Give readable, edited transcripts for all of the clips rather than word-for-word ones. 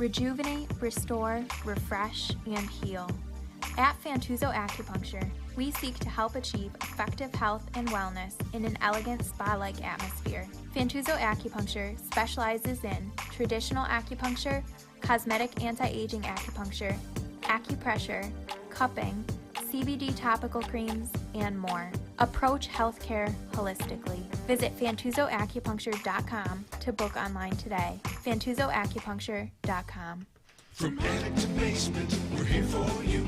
Rejuvenate, restore, refresh, and heal. At Fantuzzo Acupuncture, we seek to help achieve effective health and wellness in an elegant spa-like atmosphere. Fantuzzo Acupuncture specializes in traditional acupuncture, cosmetic anti-aging acupuncture, acupressure, cupping, CBD topical creams, and more. Approach healthcare holistically. Visit FantuzzoAcupuncture.com to book online today. FantuzzoAcupuncture.com. From attic to basement, we're here for you.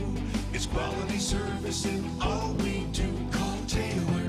It's quality service in all we do. Call Taylor.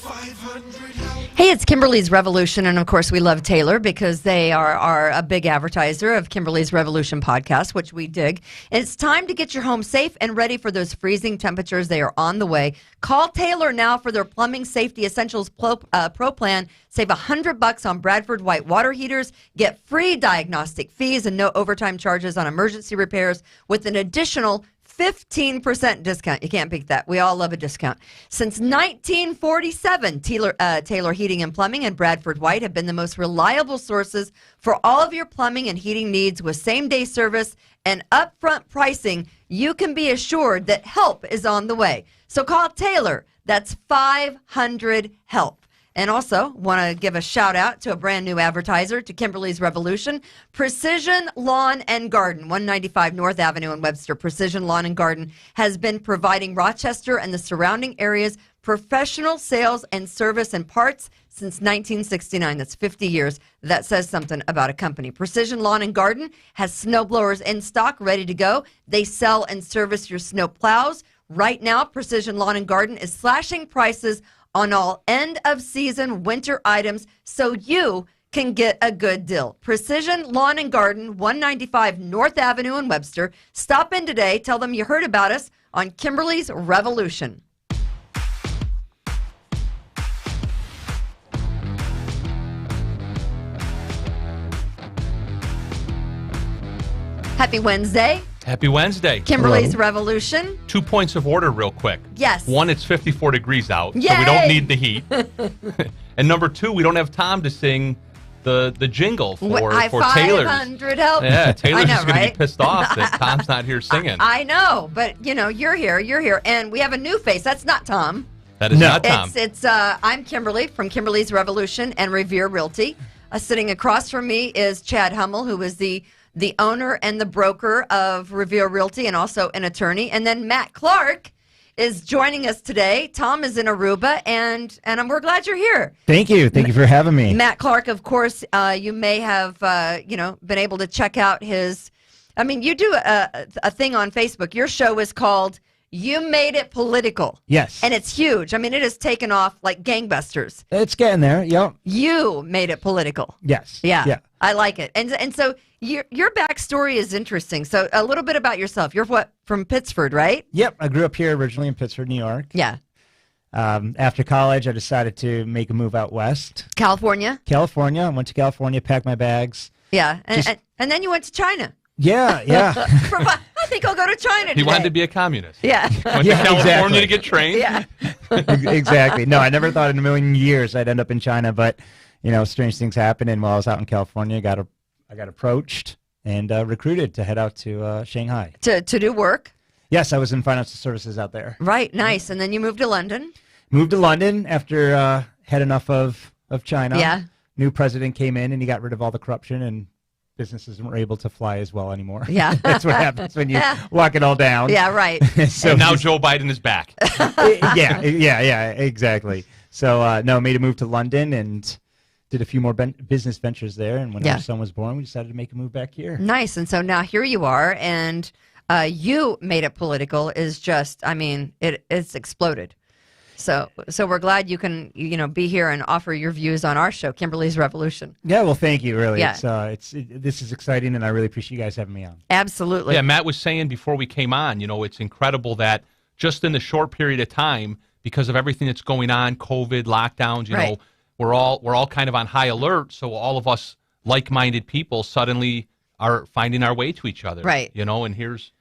500 help. Hey, it's Kimberly's Revolution, and of course we love Taylor because they are a big advertiser of Kimberly's Revolution podcast, which we dig. And it's time to get your home safe and ready for those freezing temperatures. They are on the way. Call Taylor now for their Plumbing Safety Essentials Pro plan. Save $100 on Bradford White water heaters. Get free diagnostic fees and no overtime charges on emergency repairs with an additional 15% discount. You can't beat that. We all love a discount. Since 1947, Taylor Heating and Plumbing and Bradford White have been the most reliable sources for all of your plumbing and heating needs. With same-day service and upfront pricing, you can be assured that help is on the way. So call Taylor. That's 500-HELP. And also, want to give a shout out to a brand new advertiser to Kimberly's Revolution, Precision Lawn and Garden, 195 North Avenue in Webster. Precision Lawn and Garden has been providing Rochester and the surrounding areas professional sales and service and parts since 1969. That's 50 years. That says something about a company. Precision Lawn and Garden has snow blowers in stock, ready to go. They sell and service your snow plows. Right now, Precision Lawn and Garden is slashing prices on all end-of-season winter items so you can get a good deal. Precision Lawn and Garden, 195 North Avenue in Webster. Stop in today. Tell them you heard about us on Kimberly's Revolution. Happy Wednesday. Happy Wednesday. Kimberly's Revolution. 2 points of order real quick. Yes. One, it's 54 degrees out, Yay! so we don't need the heat. And number two, we don't have Tom to sing the jingle for Taylor's. 500 help. Yeah, Taylor's know, just going to right? be pissed off that Tom's not here singing. I know, but, you know, you're here. And we have a new face. That's not Tom. That is not Tom. I'm Kimberly from Kimberly's Revolution and Revere Realty. Sitting across from me is Chad Hummel, who is the owner and the broker of Revere Realty and also an attorney. And then Matt Clark is joining us today. Tom is in Aruba, and we're glad you're here. Thank you. Thank you for having me. Matt Clark, of course, you may have, been able to check out his, you do a thing on Facebook. Your show is called You Made It Political. Yes. And it's huge. It has taken off like gangbusters. It's getting there. Yep. You made it political. Yes. Yeah. I like it. And so your backstory is interesting. So a little bit about yourself. You're from Pittsford, right? Yep. I grew up here originally in Pittsford, New York. Yeah. After college, I decided to make a move out west. California? I went to California, packed my bags. Yeah. And then you went to China. Yeah. I think I'll go to China today. He wanted to be a communist. Yeah. Went to California to get trained. Yeah. Exactly. No, I never thought in a million years I'd end up in China, but, strange things happened. And while I was out in California, I got approached and recruited to head out to Shanghai. To do work? Yes, I was in financial services out there. Right, nice. And then you moved to London? Moved to London after had enough of China. Yeah. New president came in and he got rid of all the corruption and businesses weren't able to fly as well anymore. Yeah. That's what happens when you lock it all down. Yeah, right. So now Joe Biden is back. Yeah, exactly. So, made a move to London and did a few more business ventures there. And when our son was born, we decided to make a move back here. Nice. And so now here you are, and You Made It Political is just, it's exploded. So we're glad you can, be here and offer your views on our show, Kimberly's Revolution. Yeah, well, thank you, really. Yeah. This is exciting, and I really appreciate you guys having me on. Absolutely. Yeah, Matt was saying before we came on, it's incredible that just in the short period of time, because of everything that's going on, COVID, lockdowns, right. we're all kind of on high alert. So all of us like-minded people suddenly are finding our way to each other. Right. And here's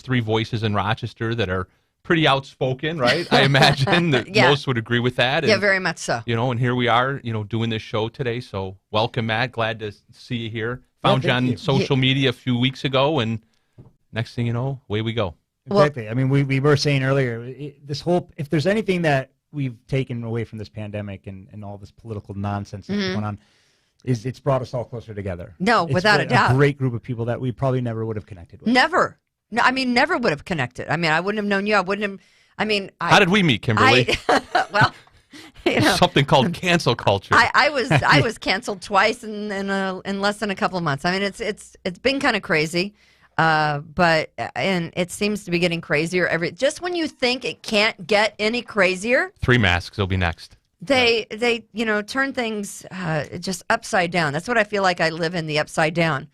three voices in Rochester that are pretty outspoken, right? I imagine that most would agree with that. And, very much so. And here we are, doing this show today. So welcome, Matt. Glad to see you here. Found you thank on you. social media a few weeks ago, and next thing you know, away we go. Exactly. I mean, we were saying earlier, if there's anything that we've taken away from this pandemic and all this political nonsense that's going on, is it's brought us all closer together. No, It's without a doubt. A great group of people that we probably never would have connected with. Never. No, I mean, never would have connected. I mean, I wouldn't have known you. I wouldn't have. I mean, How did we meet, Kimberly? Well, you know, Something called cancel culture. I was canceled twice in less than a couple of months. I mean, it's been kind of crazy, but it seems to be getting crazier just when you think it can't get any crazier. 3 masks will be next. They turn things just upside down. That's what I feel like. I live in the upside down.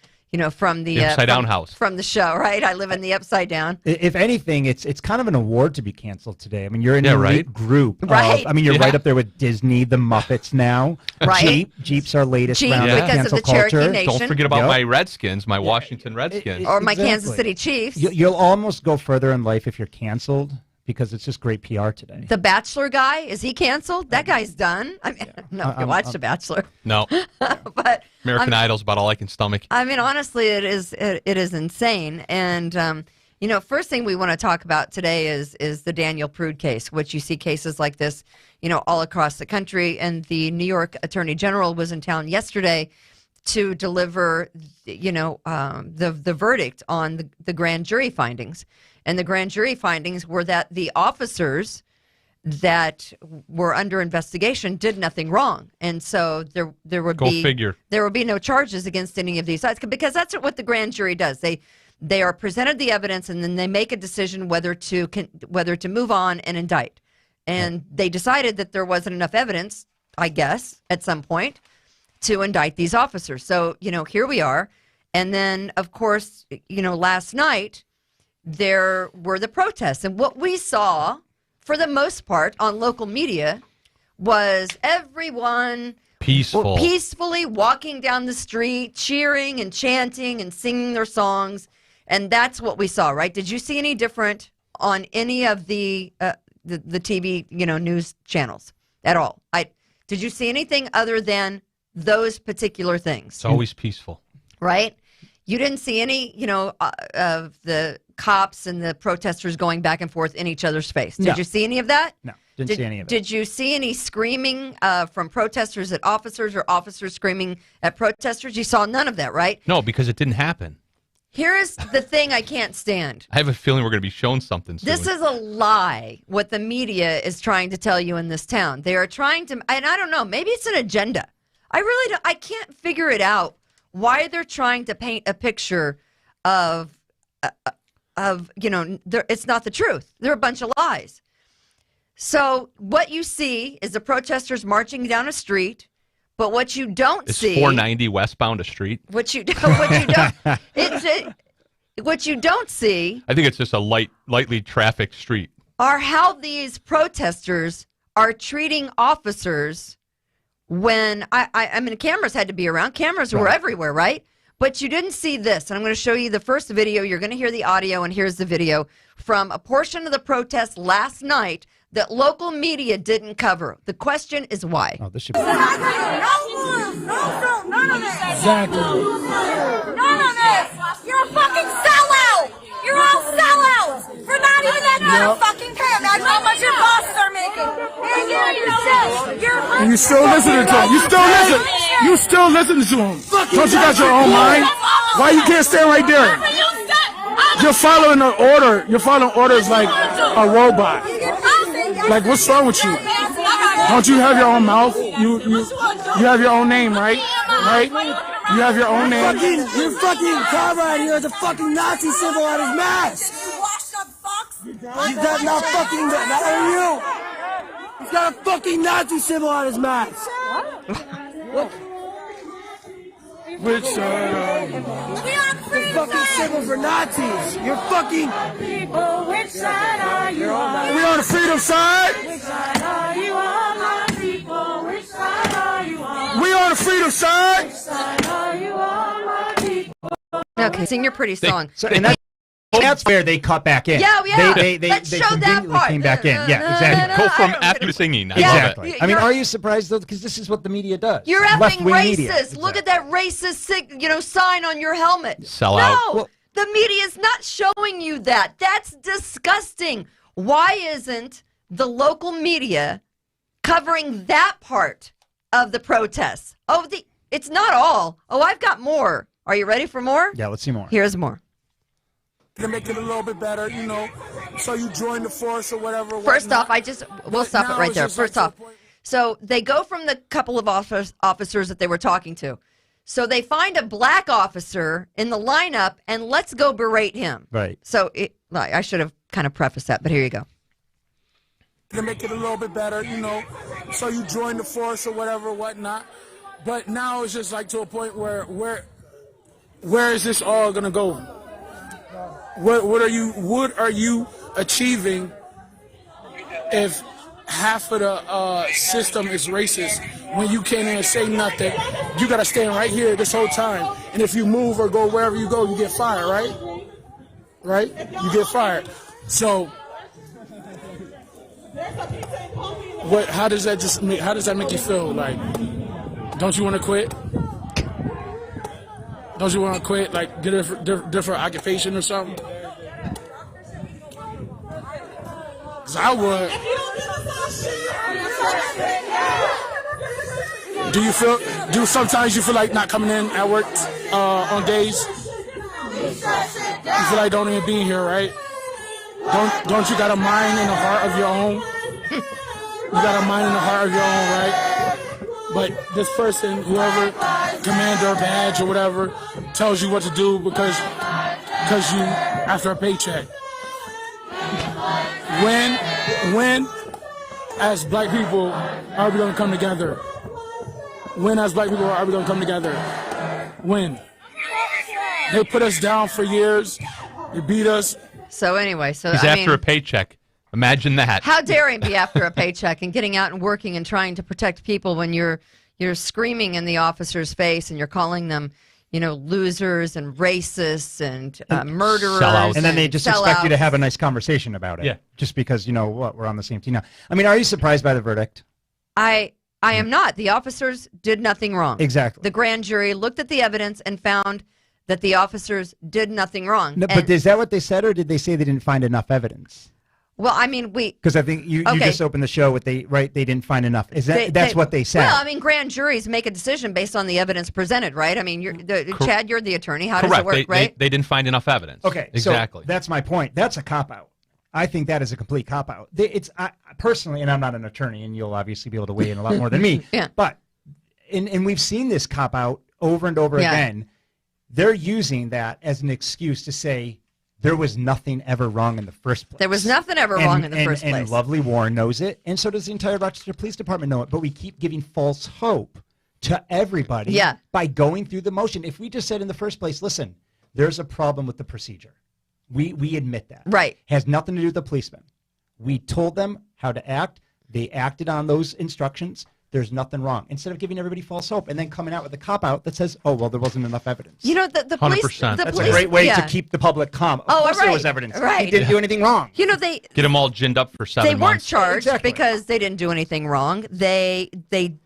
From the Upside Down house. From the show, right? I live in the upside down. If anything, it's kind of an award to be canceled today. I mean, you're in an elite right. group. Right. You're right up there with Disney, the Muppets now. Right. Jeep's our latest Jeep, round of because of cancel the Cherokee culture. Nation. Don't forget about Yep. my Redskins, my Washington Redskins. Or my Exactly. Kansas City Chiefs. You'll almost go further in life if you're canceled because it's just great PR today. The Bachelor guy, is he canceled? That guy's done. I mean, no, you watch The Bachelor, No. but American Idol's about all I can stomach. I mean, honestly, it is insane. And first thing we want to talk about today is the Daniel Prude case, which you see cases like this, all across the country. And the New York Attorney General was in town yesterday to deliver, the verdict on the grand jury findings. And the grand jury findings were that the officers that were under investigation did nothing wrong, and so there would be no charges against any of these sides, because that's what the grand jury does. They are presented the evidence, and then they make a decision whether to move on and indict. And they decided that there wasn't enough evidence, I guess, at some point, to indict these officers. So here we are, and then of course last night there were the protests. And what we saw, for the most part, on local media was everyone peacefully walking down the street, cheering and chanting and singing their songs. And that's what we saw, right? Did you see any different on any of the TV, news channels at all? Did you see anything other than those particular things? It's always peaceful. Right? You didn't see any, of the cops and the protesters going back and forth in each other's face. Did No. you see any of that? No, didn't see any of it. Did you see any screaming from protesters at officers or officers screaming at protesters? You saw none of that, right? No, because it didn't happen. Here is the thing I can't stand. I have a fefeeling we're going to be shown something soon. This is a lie, what the media is trying to tell you in this town. They are trying to, and I don't know, maybe it's an agenda. I can't figure it out why they're trying to paint a picture of it's not the truth. They're a bunch of lies. So what you see is the protesters marching down a street, but what you don't It's see, 490 westbound a street. what you don't see I think it's just a lightly trafficked street. are how these protesters are treating officers when I mean, cameras had to be around. Cameras were everywhere, right? But you didn't see this. And I'm going to show you the first video. You're going to hear the audio, and here's the video from a portion of the protest last night that local media didn't cover. The question is why. Oh, this should be. None of this. Exactly. None of this. You're a fucking sellout. You're all sellouts for not even that kind of fucking pay. Imagine how much your bosses are making. And you still listening to him. You still listen to him. Don't you got your own mind? Why you can't stand right there? You're following an order. You're following orders like a robot. Like, what's wrong with you? Don't you have your own mouth? You have your own name, right? Right? You have your own name. Your fucking car right here has a fucking Nazi symbol on his mask. He's got not fucking that are you? He's got a fucking Nazi symbol on his mask. What? Which side are you? The fucking symbol for Nazis. You're fucking. People, which side are you on? We on the freedom side? Which side are you on, my people? Which side are you on? We on the freedom side? Which side are you on, my people? Okay, sing your pretty song. So, and that's That's where they cut back in. Yeah, yeah. They Let's show that conveniently part. came back in. Yeah, exactly. Go from F to singing. I love Exactly. it. I mean, are you surprised though? Because this is what the media does. You're effing Left-wing racist. media. Look at that racist, sign on your helmet. Sell no, out. Well- the media is not showing you that. That's disgusting. Why isn't the local media covering that part of the protests? Oh, it's not all. Oh, I've got more. Are you ready for more? Yeah, let's see more. Here's more. To make it a little bit better, so you join the force or whatever. First whatnot. off, we'll stop it Now right it's there. just like First to the off, point- so they go from the couple of officers that they were talking to. So they find a black officer in the lineup, and let's go berate him. Right. So I should have kind of prefaced that, but here you go. To make it a little bit better, so you join the force or whatever, whatnot. But now it's just like to a point where is this all gonna go? What are you achieving if half of the system is racist? When you can't even say nothing, you gotta stand right here this whole time. And if you move or go wherever you go, you get fired, right? Right? You get fired. So, how does that make you feel? Like, don't you want to quit? Don't you want to quit? Like, get a different occupation or something? 'Cause I would. Sometimes you feel like not coming in at work on days? You feel like don't even be here, right? Don't you got a mind and a heart of your own? You got a mind and a heart of your own, right? But this person, whoever, commander, badge, or whatever, tells you what to do because you after a paycheck. When, as black people, are we going to come together? When, as black people, are we going to come together? When? They put us down for years. They beat us. So anyway, He's after a paycheck. Imagine that. How dare he be after a paycheck and getting out and working and trying to protect people when you're screaming in the officer's face and you're calling them, losers and racists and murderers. Sellouts. And then they just expect you to have a nice conversation about it. Yeah. Just because, we're on the same team now. I mean, are you surprised by the verdict? I am not. The officers did nothing wrong. Exactly. The grand jury looked at the evidence and found that the officers did nothing wrong. No, but is that what they said, or did they say they didn't find enough evidence? Well, I mean, because I think you just opened the show with they didn't find enough. That's what they said? Well, I mean, grand juries make a decision based on the evidence presented, right? I mean, Chad, you're the attorney. How does it work, right? They didn't find enough evidence. Okay, exactly. So that's my point. That's a cop out. I think that is a complete cop out. Personally, and I'm not an attorney, and you'll obviously be able to weigh in a lot more than me. Yeah. But and we've seen this cop out over and over again. They're using that as an excuse to say there was nothing ever wrong in the first place. There was nothing ever wrong in the first place. And lovely Warren knows it, and so does the entire Rochester Police Department know it. But we keep giving false hope to everybody by going through the motion. If we just said in the first place, listen, there's a problem with the procedure. We admit that. Right. Has nothing to do with the policemen. We told them how to act. They acted on those instructions. There's nothing wrong. Instead of giving everybody false hope and then coming out with a cop-out that says, oh, well, there wasn't enough evidence. The police... 100%. That's a great way to keep the public calm. Of course there was evidence. Right. He didn't do anything wrong. They... Get them all ginned up for 7 months. They weren't charged because they didn't do anything wrong. They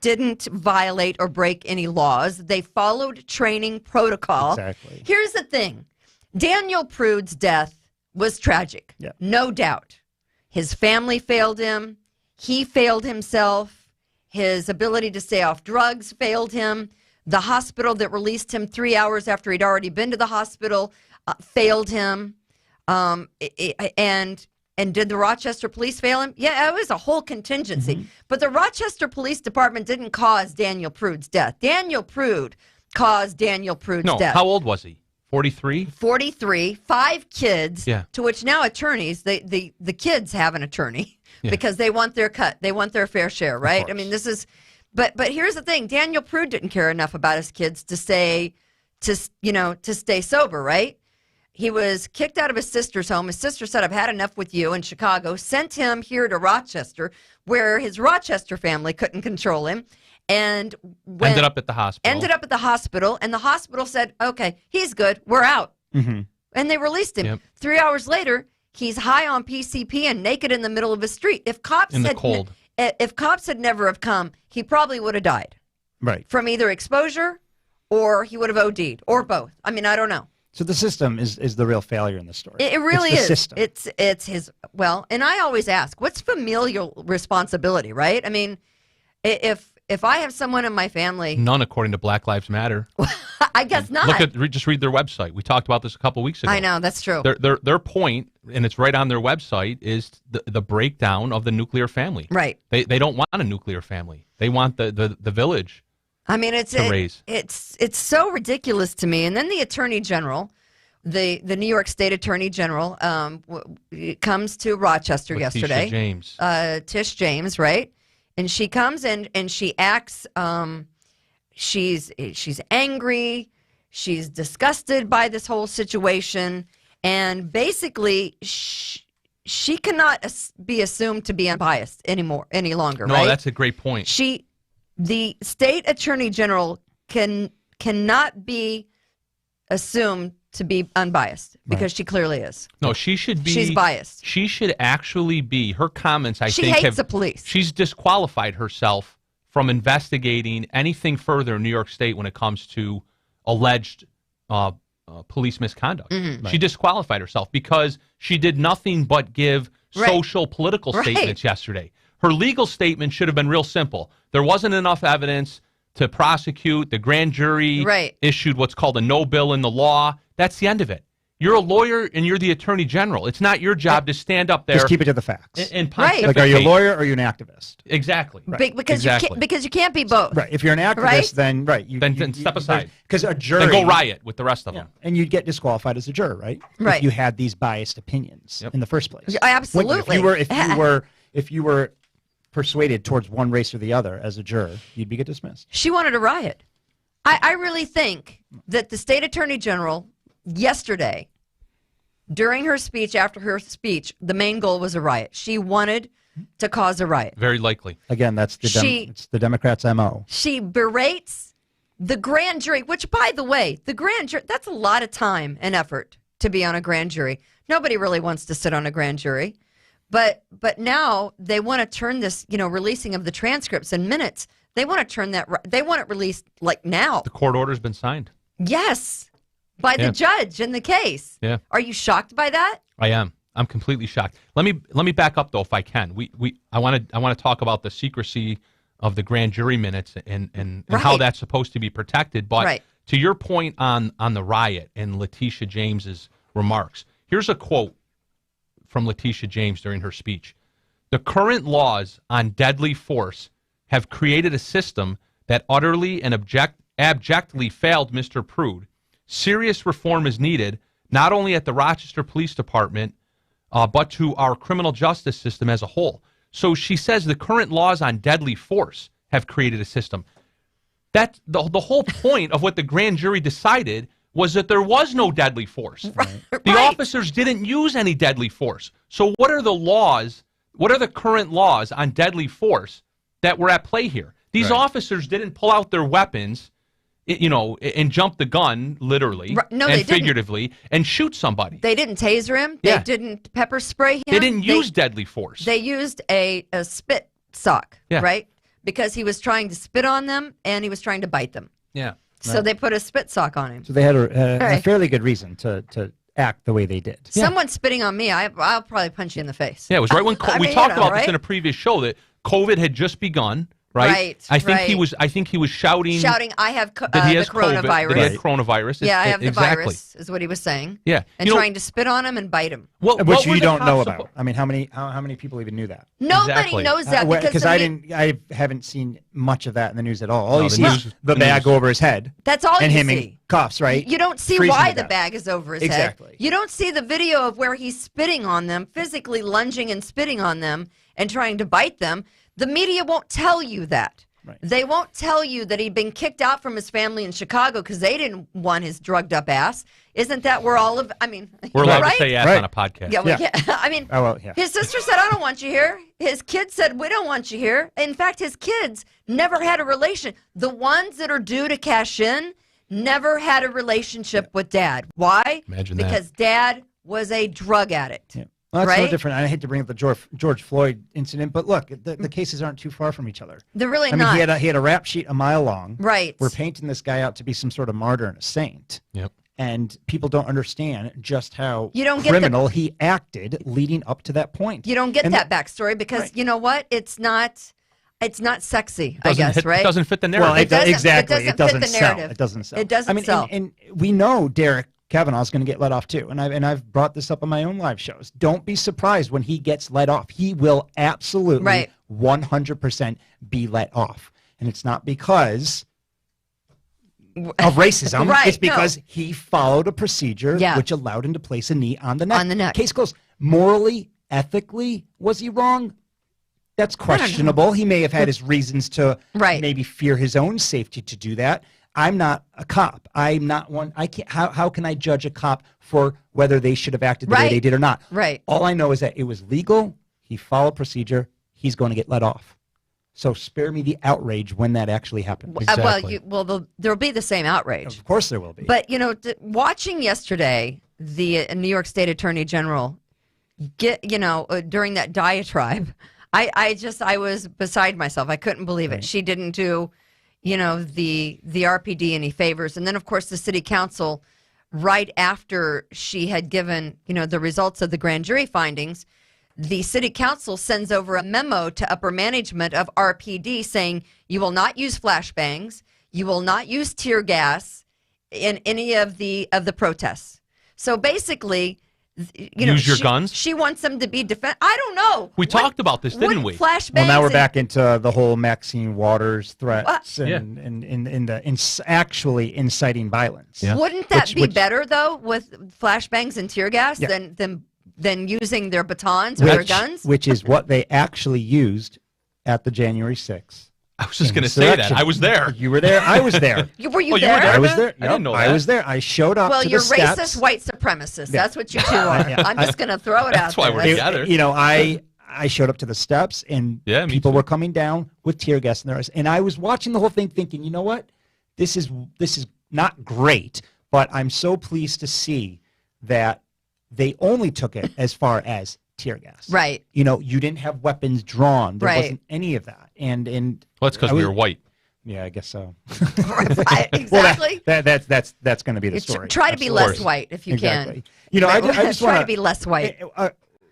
didn't violate or break any laws. They followed training protocol. Exactly. Here's the thing. Daniel Prude's death was tragic. Yeah. No doubt. His family failed him. He failed himself. His ability to stay off drugs failed him. The hospital that released him 3 hours after he'd already been to the hospital failed him. And did the Rochester police fail him? Yeah, it was a whole contingency. Mm-hmm. But the Rochester Police Department didn't cause Daniel Prude's death. Daniel Prude caused Daniel Prude's death. How old was he? 43? 43, 5 kids, yeah. To which now attorneys, the kids have an attorney because they want their cut. They want their fair share, right? I mean, this is, but here's the thing. Daniel Prude didn't care enough about his kids to stay sober, right? He was kicked out of his sister's home. His sister said, I've had enough with you in Chicago, sent him here to Rochester, where his Rochester family couldn't control him. And ended up at the hospital. And the hospital said, okay, he's good. We're out. Mm-hmm. and they released him. Yep. 3 hours later, he's high on PCP and naked in the middle of the street. If cops In the cold. If cops had never have come, he probably would have died. Right. From either exposure or he would have OD'd or both. I mean, I don't know. So the system is the real failure in this story. It really it's the is. System. It's his, well, and I always ask, what's familial responsibility, right? I mean, if I have someone in my family. None, according to Black Lives Matter. I guess not. Just read their website. We talked about this a couple weeks ago. I know, that's true. Their point, and it's right on their website, is the breakdown of the nuclear family. Right. They don't want a nuclear family. They want the village. I mean, it's so ridiculous to me. And then the Attorney General, the New York State Attorney General, comes to Rochester yesterday. Tish James, right? And she comes and she acts. She's angry. She's disgusted by this whole situation, and basically, she cannot be assumed to be unbiased any longer. No, right? That's a great point. The state attorney general cannot be assumed to be unbiased because she clearly is. No, she should be. She's biased. She should actually be. Her comments, I think, she hates the police. She's disqualified herself from investigating anything further in New York State when it comes to alleged police misconduct. Mm-hmm. She disqualified herself because she did nothing but give social political statements yesterday. Her legal statement should have been real simple. There wasn't enough evidence to prosecute. The grand jury issued what's called a no bill in the law. That's the end of it. You're a lawyer and you're the attorney general. It's not your job to stand up there. Just keep it to the facts. And pontificate. Like, are you a lawyer or are you an activist? Exactly. Right. Because you can't be both. Right. If you're an activist, then then step aside. Because a jury. Then go riot with the rest of them. And you'd get disqualified as a juror, right? Right. If you had these biased opinions in the first place. Absolutely. If you were persuaded towards one race or the other as a juror, you'd be dismissed. She wanted a riot. I really think that the state attorney general yesterday, during her speech, after her speech, the main goal was a riot. She wanted to cause a riot. Very likely. Again, that's it's the Democrats' MO. She berates the grand jury, which, by the way, the grand jury, that's a lot of time and effort to be on a grand jury. Nobody really wants to sit on a grand jury. But now they want to turn this, releasing of the transcripts in minutes. They want to turn that. They want it released like now. The court order's been signed. Yes, by the judge in the case. Yeah. Are you shocked by that? I am. I'm completely shocked. Let me back up though, if I can. I want to talk about the secrecy of the grand jury minutes and how that's supposed to be protected. But to your point on the riot and Letitia James's remarks, here's a quote from Letitia James during her speech. The current laws on deadly force have created a system that utterly and abjectly failed Mr. Prude. Serious reform is needed, not only at the Rochester Police Department, but to our criminal justice system as a whole. So she says the current laws on deadly force have created a system. That's the whole point of what the grand jury decided was that there was no deadly force. The officers didn't use any deadly force. So what are the laws? What are the current laws on deadly force that were at play here? These officers didn't pull out their weapons, and jump the gun, literally and figuratively, and shoot somebody. They didn't taser him. They didn't pepper spray him. They didn't use deadly force. They used a spit sock, right? Because he was trying to spit on them and he was trying to bite them. Yeah. So they put a spit sock on him. So they had a fairly good reason to act the way they did. Someone spitting on me, I'll probably punch you in the face. Yeah, it was right when we talked about this in a previous show that COVID had just begun. Right. I think he was shouting. I have that he has the coronavirus. COVID, that he had coronavirus. Yeah, I have the virus. Is what he was saying. Yeah, and trying to spit on him and bite him. Which you don't know about. I mean, how many people even knew that? Nobody knows that because I haven't seen much of that in the news at all. All you see is the bag over his head. That's all and you him see. In cuffs, right? You don't see why the bag is over his head. Exactly. You don't see the video of where he's spitting on them, physically lunging and spitting on them and trying to bite them. The media won't tell you that. Right. They won't tell you that he'd been kicked out from his family in Chicago because they didn't want his drugged up ass. Isn't that where all of? I mean, we're allowed to say ass on a podcast. Yeah, I mean, his sister said, "I don't want you here." His kids said, "We don't want you here." In fact, his kids never had a relation. The ones that are due to cash in never had a relationship with Dad. Why? Imagine that. Because Dad was a drug addict. Yeah. Well, that's right? no different. I hate to bring up the George Floyd incident, but look, the cases aren't too far from each other. They're really I not. mean, he had a rap sheet a mile long. Right. We're painting this guy out to be some sort of martyr and a saint. Yep. And people don't understand just how You don't get criminal he acted leading up to that point. You don't get that backstory because you know what? It's not sexy, I Doesn't guess, hit- right? It doesn't fit the narrative. Well, exactly. It doesn't fit the sell. narrative. It doesn't sell. It doesn't I mean, sell. And we know Derek Kavanaugh's going to get let off too, and I've brought this up on my own live shows. Don't be surprised when he gets let off. He will absolutely 100% be let off, and it's not because of racism. Right, It's because he followed a procedure which allowed him to place a knee on the neck. On the neck. Case closed. Morally, ethically, was he wrong? That's questionable. He may have had his reasons to maybe fear his own safety to do that. I'm not a cop. I'm not one. I can't. How can I judge a cop for whether they should have acted the way they did or not? Right. All I know is that it was legal. He followed procedure. He's going to get let off. So spare me the outrage when that actually happened. Exactly. There'll be the same outrage. Of course there will be. But watching yesterday, the New York State Attorney General during that diatribe, I was beside myself. I couldn't believe it. She didn't do, the RPD any favors. And then, of course, the city council, right after she had given, the results of the grand jury findings, the city council sends over a memo to upper management of RPD saying you will not use flashbangs, you will not use tear gas in any of the protests. So basically, use your guns. She wants them to be defend. I don't know. We talked about this, didn't we? Flashbangs. Well, now we're back into the whole Maxine Waters threats and actually inciting violence. Yeah. Wouldn't that be better though with flashbangs and tear gas than using their batons or their guns? Which is what they actually used at the January 6th. I was just going to say that. I was there. You were there. I was there. Were you there? You were there? I was there. I didn't know that. I was there. I showed up Well, to you're the steps. racist white supremacists. That's what you two are. I'm just going to throw it out That's why there. we're together. I showed up to the steps, and me people too. were coming down with tear gas in their eyes. And I was watching the whole thing thinking, you know what? This is not great, but I'm so pleased to see that they only took it as far as tear gas. Right. You didn't have weapons drawn. There wasn't any of that. And well, that's because we were white. Yeah, I guess so. Exactly. Well, that's going to be the story. Try to be less white if you exactly. can. I just try want to be less white.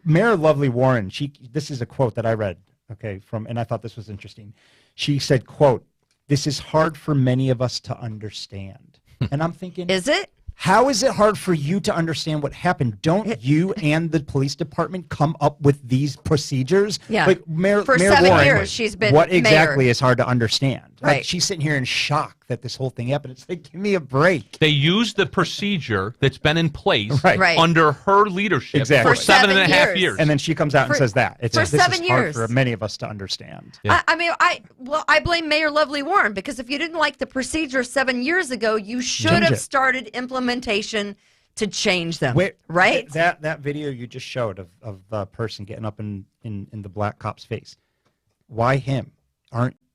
Mayor Lovely Warren, this is a quote that I read, and I thought this was interesting. She said, quote, "This is hard for many of us to understand." And I'm thinking, is it? How is it hard for you to understand what happened? Don't you and the police department come up with these procedures? Yeah. Like Mayor 7 Warren, years she's been what mayor. exactly is hard to understand? Right. Like, she's sitting here in shock that this whole thing happened. It's like, give me a break. They used the procedure that's been in place Right. under her leadership Exactly. for 7.5 years. And then she comes out and says that. for this 7 is years. hard for many of us to understand. Yeah. I blame Mayor Lovely Warren because if you didn't like the procedure 7 years ago, you should Change have it. started implementation to change them. Right? That video you just showed of the person getting up in the black cop's face. Why him?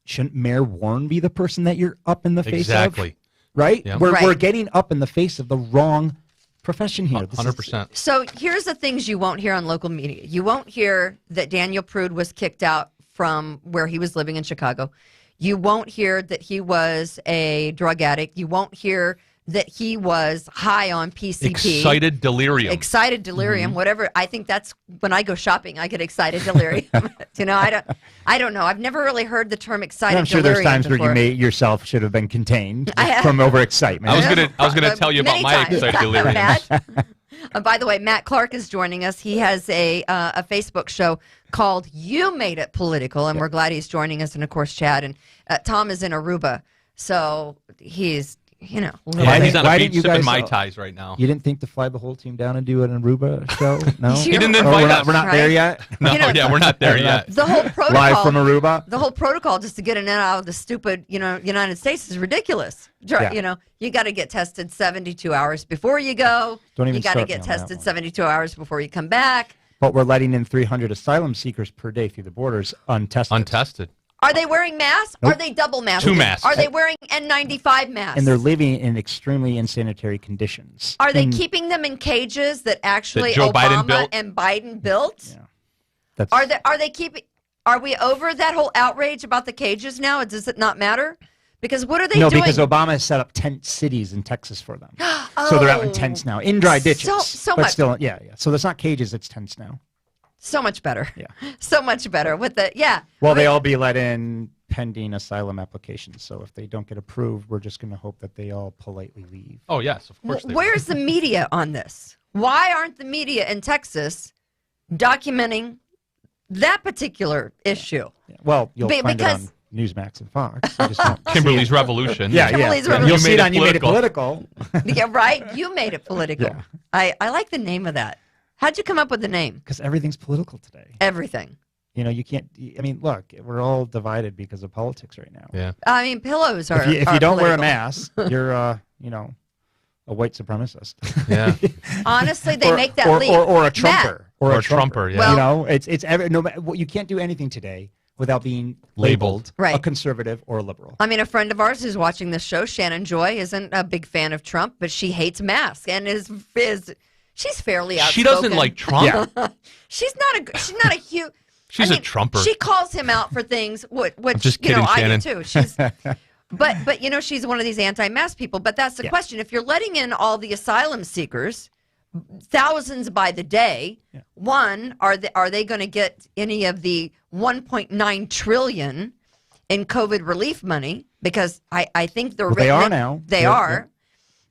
Shouldn't Mayor Warren be the person that you're up in the face of? Exactly. Right? Yeah. We're getting up in the face of the wrong profession here. 100%. So here's the things you won't hear on local media. You won't hear that Daniel Prude was kicked out from where he was living in Chicago. You won't hear that he was a drug addict. You won't hear that he was high on PCP. Excited delirium. Whatever. I think that's when I go shopping, I get excited delirium. I don't know. I've never really heard the term excited I'm sure delirium there's times before. where you yourself should have been contained from overexcitement. I was gonna tell you about my excited delirium. Matt. By the way, Matt Clark is joining us. He has a Facebook show called You Made It Political, and we're glad he's joining us. And of course, Chad and Tom is in Aruba, so he's he's on a beach sipping Mai Tais right now. You didn't think to fly the whole team down and do an Aruba show? No, he didn't invite us. We're not there yet. No, we're not there yet. The whole protocol, live from Aruba. The whole protocol just to get in and out of the stupid, United States is ridiculous. Yeah. You got to get tested 72 hours before you go. Don't even you got to start get me on that tested one. 72 hours before you come back. But we're letting in 300 asylum seekers per day through the borders untested. Are they wearing masks? Nope. Are they double masks? 2 masks. Are they wearing N95 masks? And they're living in extremely insanitary conditions. Are they keeping them in cages that actually Joe Biden Obama built? and Biden built? Yeah. Are they keeping? Are we over that whole outrage about the cages now? Does it not matter? Because what are they doing? No, because Obama has set up tent cities in Texas for them. So they're out in tents now, in dry ditches. So but much. still, yeah. So that's not cages, it's tents now. So much better. Yeah. So much better with the Well, they all be let in pending asylum applications. So if they don't get approved, we're just going to hope that they all politely leave. Oh, yes, of course. Where's the media on this? Why aren't the media in Texas documenting that particular issue? Yeah. Well, you'll find it on Newsmax and Fox. You just won't Kimberly's Revolution. Kimberly's Revolution. You'll see it on You Made It Political. Yeah, right? You made it political. Yeah. I like the name of that. How'd you come up with the name? Because everything's political today. Everything. You know, you can't. I mean, look, we're all divided because of politics right now. Yeah. I mean, pillows are. If you don't wear a political. mask, you're, you know, a white supremacist. Yeah. Honestly, they make that leap. Or a Trumper. Or a Trumper, yeah. Well, you know, it's no matter. You can't do anything today without being labeled Right. a conservative or a liberal. I mean, a friend of ours who's watching this show, Shannon Joy, isn't a big fan of Trump, but she hates masks and she's fairly outspoken. She doesn't like Trump. Yeah. She's not a huge. She's a Trumper. She calls him out for things, which just kidding, I Shannon. do too. She's, but you know, she's one of these anti-mask people. But that's the question: if you're letting in all the asylum seekers, thousands by the day, one, are they going to get any of the 1.9 trillion in COVID relief money? Because I think they are now. They are.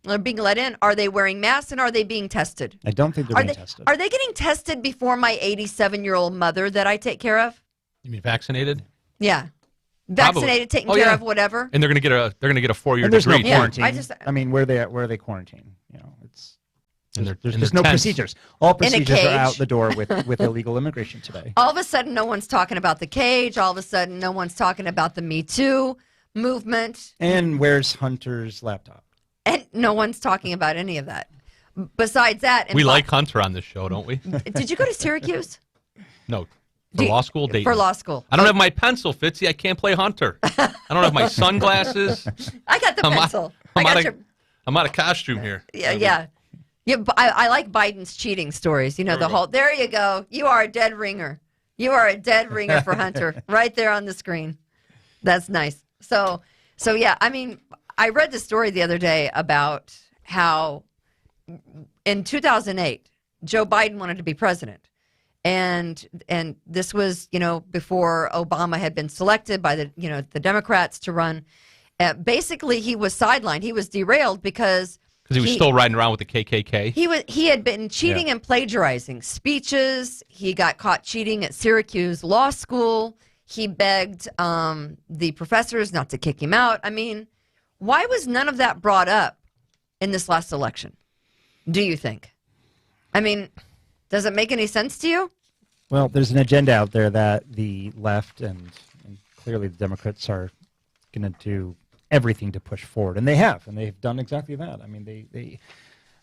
They're being let in. Are they wearing masks and are they being tested? I don't think they're being tested. Are they getting tested before my 87-year-old mother that I take care of? You mean vaccinated? Yeah, vaccinated, taken care of, whatever. And they're going to get a 4-year And there's degree. no quarantine. Yeah, I mean, where are they quarantined? You know, it's there's tents. no procedures. All procedures cage. are out the door with illegal immigration today. All of a sudden, no one's talking about the cage. All of a sudden, no one's talking about the Me Too movement. And where's Hunter's laptop? And no one's talking about any of that. Besides that, We like Hunter on this show, don't we? Did you go to Syracuse? No. For law school? Dayton. For law school. I don't have my pencil, Fitzy. I can't play Hunter. I don't have my sunglasses. I got the pencil. I'm out of costume here. Yeah. But I like Biden's cheating stories. You know, the whole, there you go. You are a dead ringer. You are a dead ringer for Hunter right there on the screen. That's nice. So yeah, I mean, I read the story the other day about how in 2008, Joe Biden wanted to be president. And this was, you know, before Obama had been selected by the Democrats to run. Basically, he was sidelined. He was derailed because he was still riding around with the KKK. He had been cheating and plagiarizing speeches. He got caught cheating at Syracuse Law School. He begged the professors not to kick him out. I mean, why was none of that brought up in this last election? Do you think? I mean, does it make any sense to you? Well, there's an agenda out there that the left and clearly the Democrats are going to do everything to push forward, and they've done exactly that. I mean,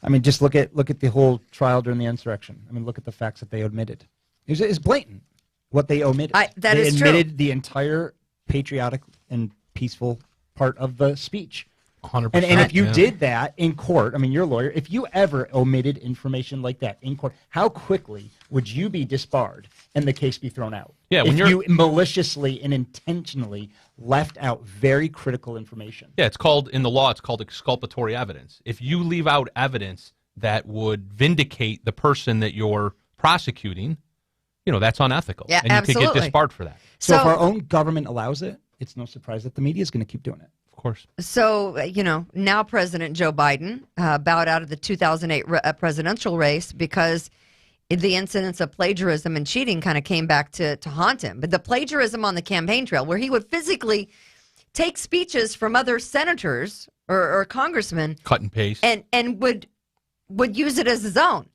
I mean, just look at the whole trial during the insurrection. I mean, look at the facts that they omitted. It's blatant what they omitted. They omitted the entire patriotic and peaceful part of the speech. 100%. And if you did that in court, I mean, you're a lawyer. If you ever omitted information like that in court, how quickly would you be disbarred and the case be thrown out? Yeah, if you maliciously and intentionally left out very critical information. Yeah, in the law, it's called exculpatory evidence. If you leave out evidence that would vindicate the person that you're prosecuting, you know, that's unethical. Yeah, and you absolutely. could get disbarred for that. So if our own government allows it, it's no surprise that the media is going to keep doing it. Of course. So, you know, now President Joe Biden bowed out of the 2008 presidential race because the incidents of plagiarism and cheating kind of came back to haunt him. But the plagiarism on the campaign trail, where he would physically take speeches from other senators or congressmen, cut and paste, and would use it as his own,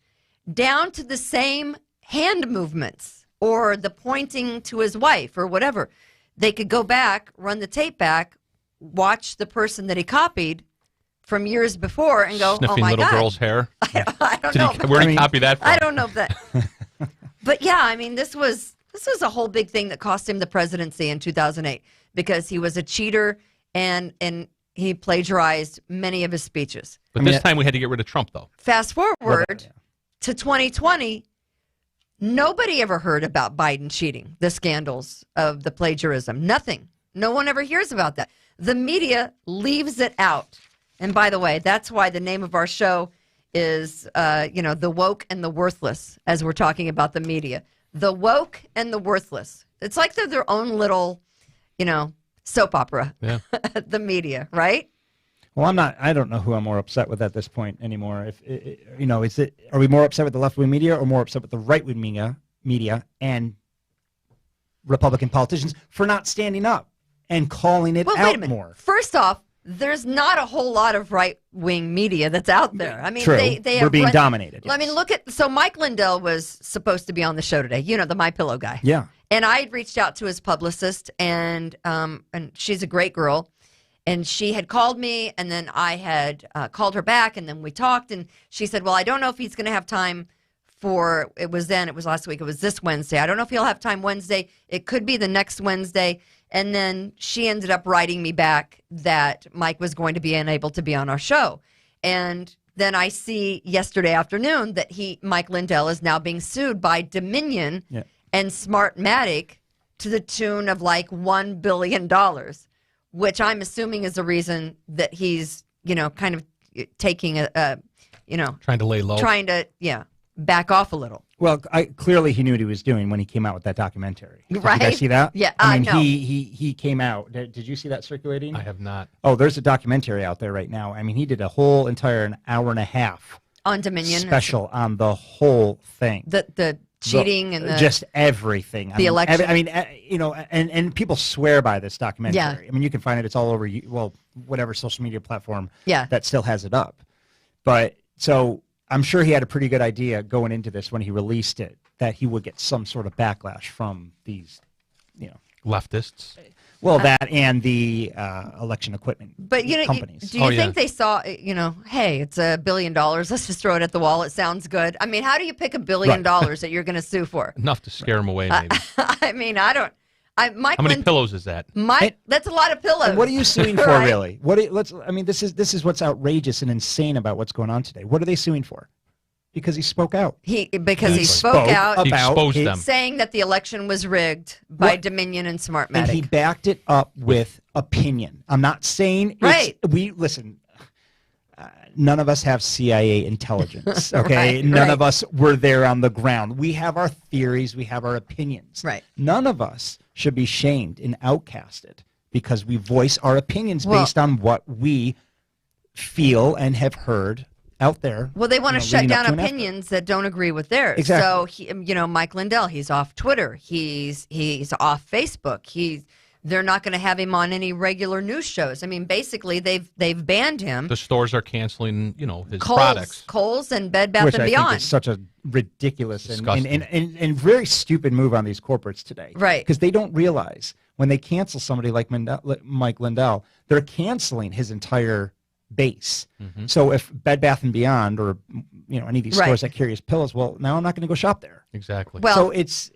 down to the same hand movements or the pointing to his wife or whatever. They could go back, run the tape back, watch the person that he copied from years before and go, sniffing oh my little God. girl's hair. I don't know. Where did he copy that from? I don't know if that. But yeah, I mean, this was This was a whole big thing that cost him the presidency in 2008 because he was a cheater and he plagiarized many of his speeches. But this time we had to get rid of Trump, though. Fast forward to 2020, nobody ever heard about Biden cheating, the scandals of the plagiarism. Nothing. No one ever hears about that. The media leaves it out. And by the way, that's why the name of our show is, The Woke and the Worthless, as we're talking about the media. The Woke and the Worthless. It's like they're their own little, soap opera. Yeah. The media, right? Well, I don't know who I'm more upset with at this point anymore. Are we more upset with the left-wing media or more upset with the right-wing media and Republican politicians for not standing up and calling it out more? First off, there's not a whole lot of right-wing media that's out there. I mean, True. They We're being dominated. Yes. I mean, so Mike Lindell was supposed to be on the show today. The MyPillow guy. Yeah. And I had reached out to his publicist, and she's a great girl. And she had called me, and then I had called her back, and then we talked, and she said, well, I don't know if he's going to have time it was last week, it was this Wednesday. I don't know if he'll have time Wednesday. It could be the next Wednesday. And then she ended up writing me back that Mike was going to be unable to be on our show. And then I see yesterday afternoon that Mike Lindell is now being sued by Dominion and Smartmatic to the tune of like $1 billion, which I'm assuming is the reason that he's, kind of taking trying to lay low. Trying to, back off a little. Well, clearly he knew what he was doing when he came out with that documentary. Right? Did you guys see that? Yeah, I mean, know. He came out. Did you see that circulating? I have not. Oh, there's a documentary out there right now. I mean, he did a whole entire an hour and a half on Dominion special on the whole thing. The cheating and just everything. Election. And people swear by this documentary. Yeah. I mean, you can find it. It's all over. Whatever social media platform. Yeah. That still has it up. But so I'm sure he had a pretty good idea going into this when he released it that he would get some sort of backlash from these, leftists. Well, that and the election equipment companies. Do you think they saw, hey, it's $1 billion. Let's just throw it at the wall. It sounds good. I mean, how do you pick $1 billion that you're going to sue for? Enough to scare them away, maybe. I mean, I don't. How many pillows is that? That's a lot of pillows. And what are you suing for, right? really? This is what's outrageous and insane about what's going on today. What are they suing for? Because he spoke out. He spoke out about saying that the election was rigged by Dominion and Smartmatic. And he backed it up with opinion. I'm not saying none of us have CIA intelligence, okay? None of us were there on the ground. We have our theories. We have our opinions. Right. None of us should be shamed and outcasted because we voice our opinions based on what we feel and have heard out there. Well, they want to shut down opinions that don't agree with theirs. Exactly. So, Mike Lindell, he's off Twitter. He's off Facebook. They're not going to have him on any regular news shows. I mean, basically, they've banned him. The stores are canceling, his products. Kohl's and Bed Bath Which and I Beyond. Think is such a ridiculous and very stupid move on these corporates today. Right. Because they don't realize when they cancel somebody like Mike Lindell, they're canceling his entire base. Mm-hmm. So if Bed Bath and Beyond or any of these stores that carry his pillows, well, now I'm not going to go shop there. Exactly. Well, so it's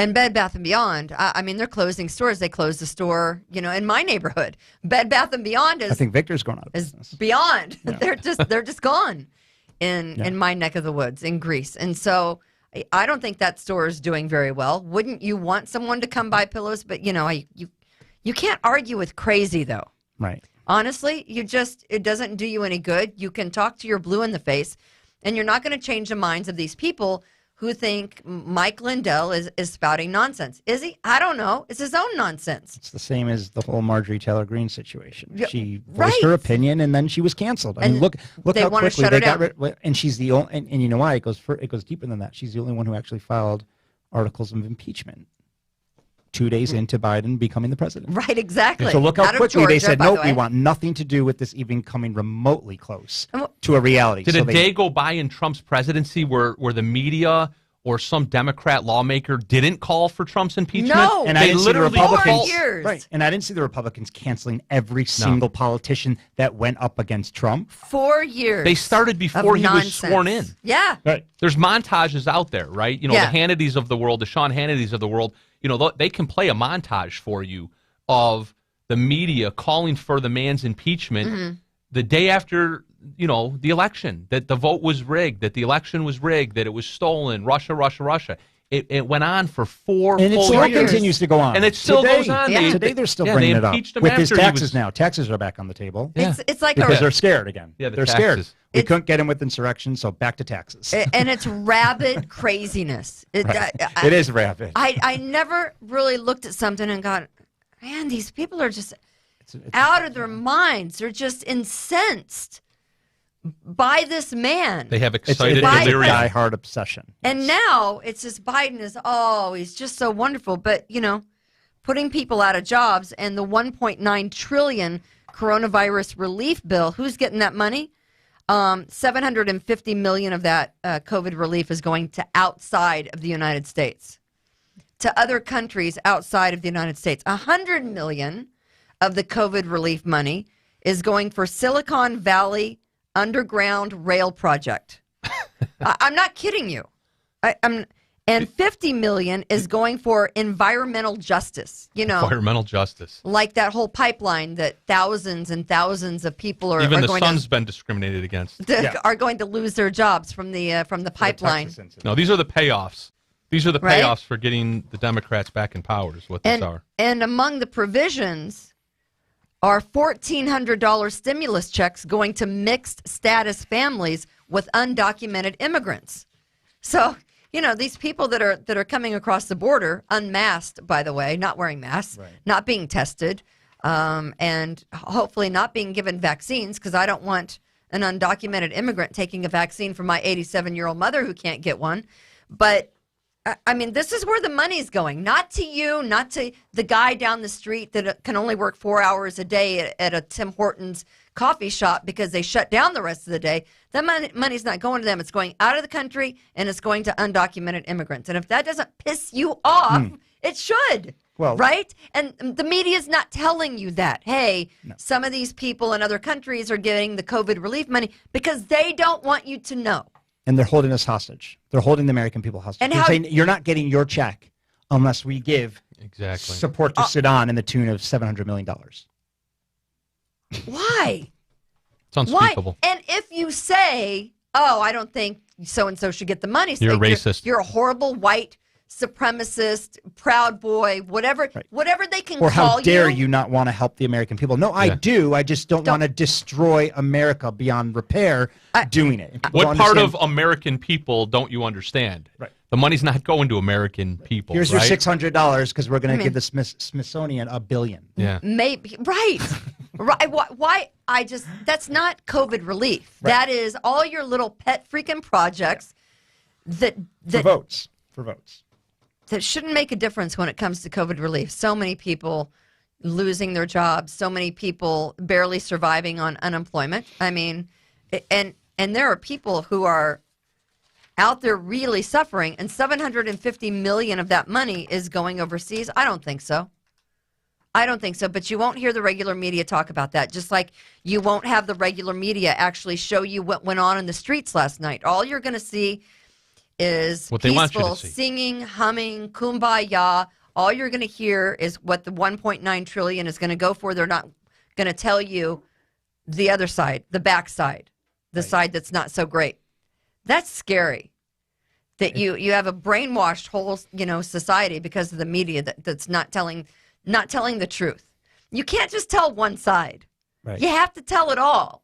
and Bed Bath & Beyond, I mean, they're closing stores. They closed the store, in my neighborhood. Bed Bath & Beyond is... I think Victor's going out of business. Beyond. Yeah. They're just gone in my neck of the woods in Greece. And so I don't think that store is doing very well. Wouldn't you want someone to come buy pillows? But, you can't argue with crazy, though. Right. Honestly, it doesn't do you any good. You can talk to your blue in the face, and you're not going to change the minds of these people who think Mike Lindell is spouting nonsense. Is he? I don't know. It's his own nonsense. It's the same as the whole Marjorie Taylor Greene situation. She voiced her opinion, and then she was canceled. I mean, look how quickly they got rid. And she's the only. And you know why? It goes deeper than that. She's the only one who actually filed articles of impeachment 2 days into Biden becoming the president. Right, exactly. And so look how quickly they said, nope, we want nothing to do with this even coming remotely close to a reality. Did a day go by in Trump's presidency where the media or some Democrat lawmaker didn't call for Trump's impeachment. No, and I didn't see the Republicans. 4 years. Right, and I didn't see the Republicans canceling every single politician that went up against Trump. 4 years. They started before he was sworn in. Yeah. Right. There's montages out there, right? You know, the Hannitys of the world, the Sean Hannitys of the world, you know, they can play a montage for you of the media calling for the man's impeachment the day after, you know, the election, that the vote was rigged, that the election was rigged, that it was stolen, Russia, Russia, Russia. It went on for 4 full years. And it still continues to go on. And it still goes on. Yeah. Today they're still bringing it up. With his taxes now. Taxes are back on the table. Yeah. It's like because they're scared again. Yeah, they're scared. We couldn't get him with insurrection, so back to taxes. And it's rabid craziness. It is rabid. I never really looked at something and got, man, these people are just out of their minds. They're just incensed by this man. They have excited delirium. delirium. It's a die-hard obsession. And now it's just Biden is, he's just so wonderful. But, you know, putting people out of jobs and the $1.9 trillion coronavirus relief bill, who's getting that money? $750 million of that COVID relief is going to outside of the United States, to other countries outside of the United States. $100 million of the COVID relief money is going for Silicon Valley Underground Rail Project. I'm not kidding you. And $50 million is going for environmental justice. You know, environmental justice, like that whole pipeline that thousands and thousands of people are. Even are the going sun's been discriminated against. Are going to lose their jobs from the pipeline. No, these are the payoffs. These are the payoffs for getting the Democrats back in power. Is what these are. And among the provisions are $1,400 stimulus checks going to mixed status families with undocumented immigrants. So, you know, these people that are coming across the border, unmasked, by the way, not wearing masks, not being tested, and hopefully not being given vaccines, because I don't want an undocumented immigrant taking a vaccine from my 87-year-old mother who can't get one. But I mean, this is where the money's going, not to you, not to the guy down the street that can only work 4 hours a day at a Tim Hortons coffee shop because they shut down the rest of the day. That money's not going to them. It's going out of the country, and it's going to undocumented immigrants. And if that doesn't piss you off, it should, right? And the media's not telling you that. Hey, some of these people in other countries are getting the COVID relief money because they don't want you to know. And they're holding us hostage. They're holding the American people hostage. And they're saying, you're not getting your check unless we give support to Sudan in the tune of $700 million. Why? It's unspeakable. Why? And if you say, I don't think so-and-so should get the money. You're racist. You're a horrible white supremacist, proud boy, whatever they can call you. Or how dare you not want to help the American people? No, I do. I just don't want to destroy America beyond repair doing it. What part of American people don't you understand? Right. The money's not going to American people. Here's your $600 because we're going to give the Smithsonian $1 billion. Yeah. Maybe. Right. Right. Why? That's not COVID relief. Right. That is all your little pet freaking projects that for votes. That shouldn't make a difference when it comes to COVID relief. So many people losing their jobs, so many people barely surviving on unemployment. I mean, and there are people who are out there really suffering, and $750 million of that money is going overseas. I don't think so. But you won't hear the regular media talk about that, just like you won't have the regular media actually show you what went on in the streets last night. All you're going to see is what peaceful singing, humming, kumbaya. All you're going to hear is what the $1.9 trillion is going to go for. They're not going to tell you the other side, the back side, the side that's not so great. That's scary. That you have a brainwashed whole society because of the media that's not telling the truth. You can't just tell one side. Right. You have to tell it all.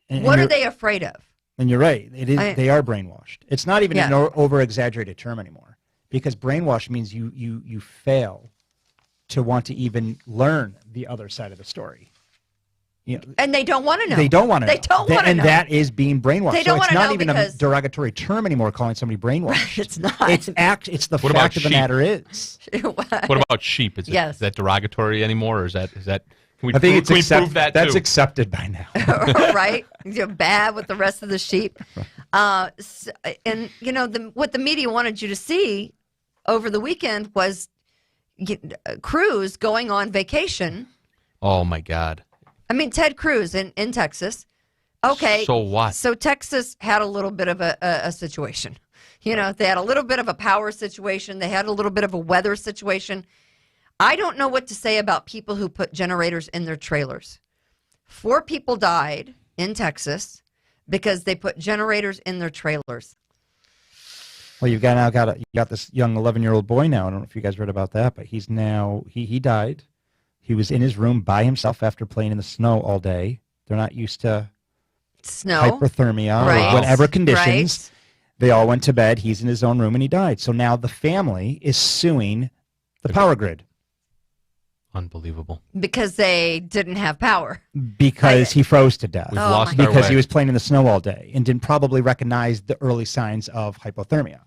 And what are they afraid of? And you're right. It is. They are brainwashed. It's not even an over-exaggerated term anymore, because brainwash means you fail to want to even learn the other side of the story. And they don't want to know. They don't want to know. They don't want to know. And that is being brainwashed. They don't want to know. It's not even a derogatory term anymore calling somebody brainwashed. It's not. It's the fact of the matter is. What about sheep? Is that derogatory anymore, or is that I think can we prove that that's too? accepted by now. Right? You're bad with the rest of the sheep. And, you know, what the media wanted you to see over the weekend was Cruz going on vacation. Oh, my God. I mean, Ted Cruz in Texas. Okay. So what? So Texas had a little bit of a situation. You know, they had a little bit of a power situation. They had a little bit of a weather situation. I don't know what to say about people who put generators in their trailers. 4 people died in Texas because they put generators in their trailers. Well, you got this young 11-year-old boy now. I don't know if you guys read about that, but he's now he died. He was in his room by himself after playing in the snow all day. They're not used to snow, hypothermia, right, or whatever conditions. Right. They all went to bed. He's in his own room and he died. So now the family is suing the power grid. Unbelievable. Because they didn't have power. Because he froze to death. We've lost our way. Because he was playing in the snow all day and didn't probably recognize the early signs of hypothermia.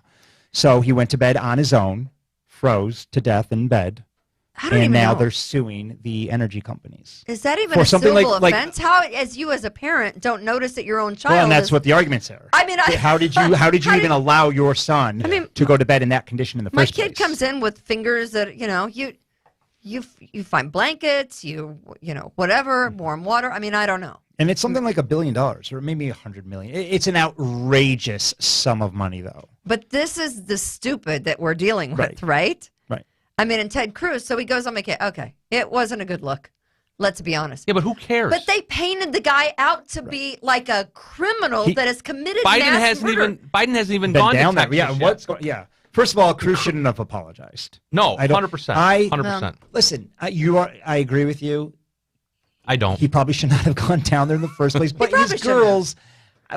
So he went to bed on his own, froze to death in bed, and now they're suing the energy companies. Is that even a civil offense? How, as you as a parent, don't notice that your own child? Well, and that's what the arguments are. I mean, how did you even allow your son to go to bed in that condition in the first place? My kid comes in with fingers that you find blankets, you know whatever, warm water. I mean, I don't know. And it's something like $1 billion or maybe $100 million. It's an outrageous sum of money, though. But this is the stupid that we're dealing with, right? Right. I mean, and Ted Cruz, so he goes on vacation. Okay, it wasn't a good look. Let's be honest. Yeah, but who cares? But they painted the guy out to be like a criminal that has committed mass murder. Biden hasn't even gone down to Texas there. Yeah, First of all, Cruz shouldn't have apologized. No, 100%. 100%. Listen, I agree with you. I don't. He probably should not have gone down there in the first place. But his girls,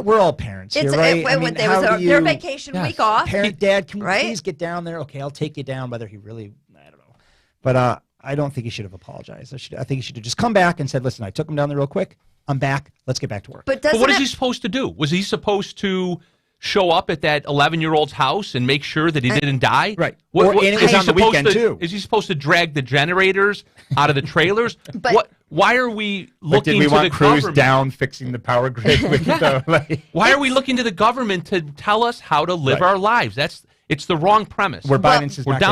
we're all parents here, right? Their vacation week off. Dad, can we please get down there? Okay, I'll take you down, whether he really, I don't know. But I don't think he should have apologized. I think he should have just come back and said, listen, I took him down there real quick. I'm back. Let's get back to work. But what is he supposed to do? Was he supposed to show up at that 11-year-old's house and make sure that he didn't die? Right. And it was on the weekend, too. Is he supposed to drag the generators out of the trailers? Why are we looking to the government? Did we want Cruz down fixing the power grid? Why are we looking to the government to tell us how to live our lives? It's the wrong premise. We're down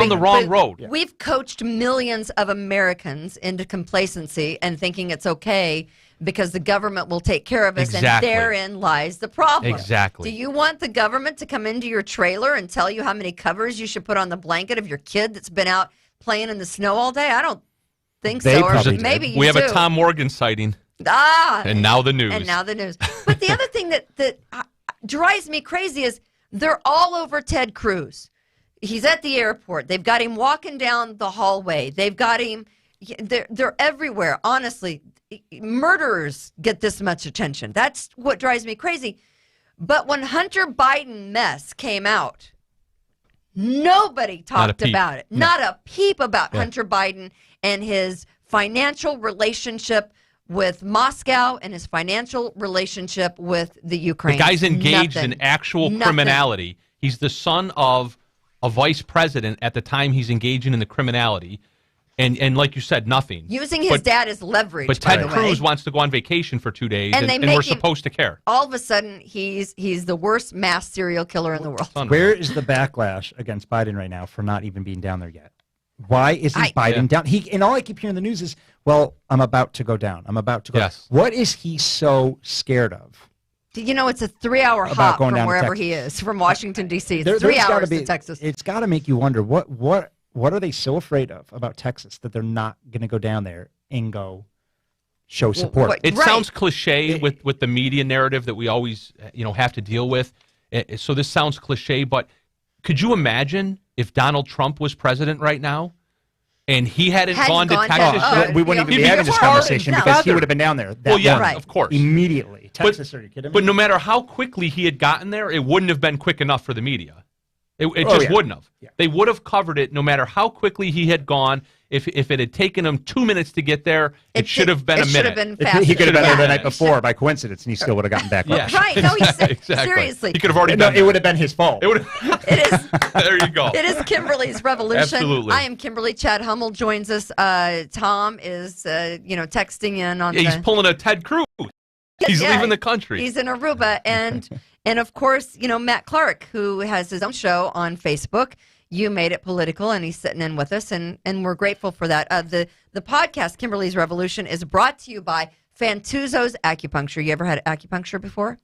the wrong road. Yeah. We've coached millions of Americans into complacency and thinking it's okay because the government will take care of us, and therein lies the problem. Exactly. Do you want the government to come into your trailer and tell you how many covers you should put on the blanket of your kid that's been out playing in the snow all day? I don't think so. Or maybe you We have a Tom Morgan sighting. And now the news. But the other thing that drives me crazy is they're all over Ted Cruz. He's at the airport. They've got him walking down the hallway. They've got him. They're everywhere. Honestly, murderers get this much attention. That's what drives me crazy. But when Hunter Biden mess came out, nobody talked about it. Not a peep about Hunter Biden and his financial relationship with Moscow and his financial relationship with the Ukraine. The guy's engaged in actual criminality. He's the son of a vice president at the time he's engaging in the criminality. And like you said, nothing. Using his dad as leverage. But Ted Cruz wants to go on vacation for 2 days, and we're supposed to care. All of a sudden, he's the worst mass serial killer in the world. Where is the backlash against Biden right now for not even being down there yet? Why isn't Biden down? And all I keep hearing in the news is, well, I'm about to go down. I'm about to go. Yes. What is he so scared of? You know, it's a 3-hour hop from wherever he is, from Washington, D.C. It's 3 hours to Texas. It's got to make you wonder, what are they so afraid of about Texas that they're not going to go down there and go show support? It sounds cliche with the media narrative that we always have to deal with. So this sounds cliche, but could you imagine if Donald Trump was president right now and he hadn't gone to Texas? We wouldn't even be having this conversation because he would have been down there. Of course. Immediately. Texas, are you kidding me? But no matter how quickly he had gotten there, it wouldn't have been quick enough for the media. It just wouldn't have. Yeah. They would have covered it no matter how quickly he had gone if it had taken him 2 minutes to get there, it should have been a minute. Should have been faster. He could have been there the night before by coincidence, and he still would have gotten back. Yeah. Right? No, exactly. Seriously. He could have already done. It would have been his fault. It would have. It is. There you go. It is Kimberly's Revolution. Absolutely. I am Kimberly. Chad Hummel joins us. Tom is, texting in on. He's pulling a Ted Cruz. He's leaving the country. He's in Aruba, and of course, Matt Clark, who has his own show on Facebook. You made it political, and he's sitting in with us, and we're grateful for that. The podcast Kimberly's Revolution is brought to you by Fantuzzo's Acupuncture. You ever had acupuncture before?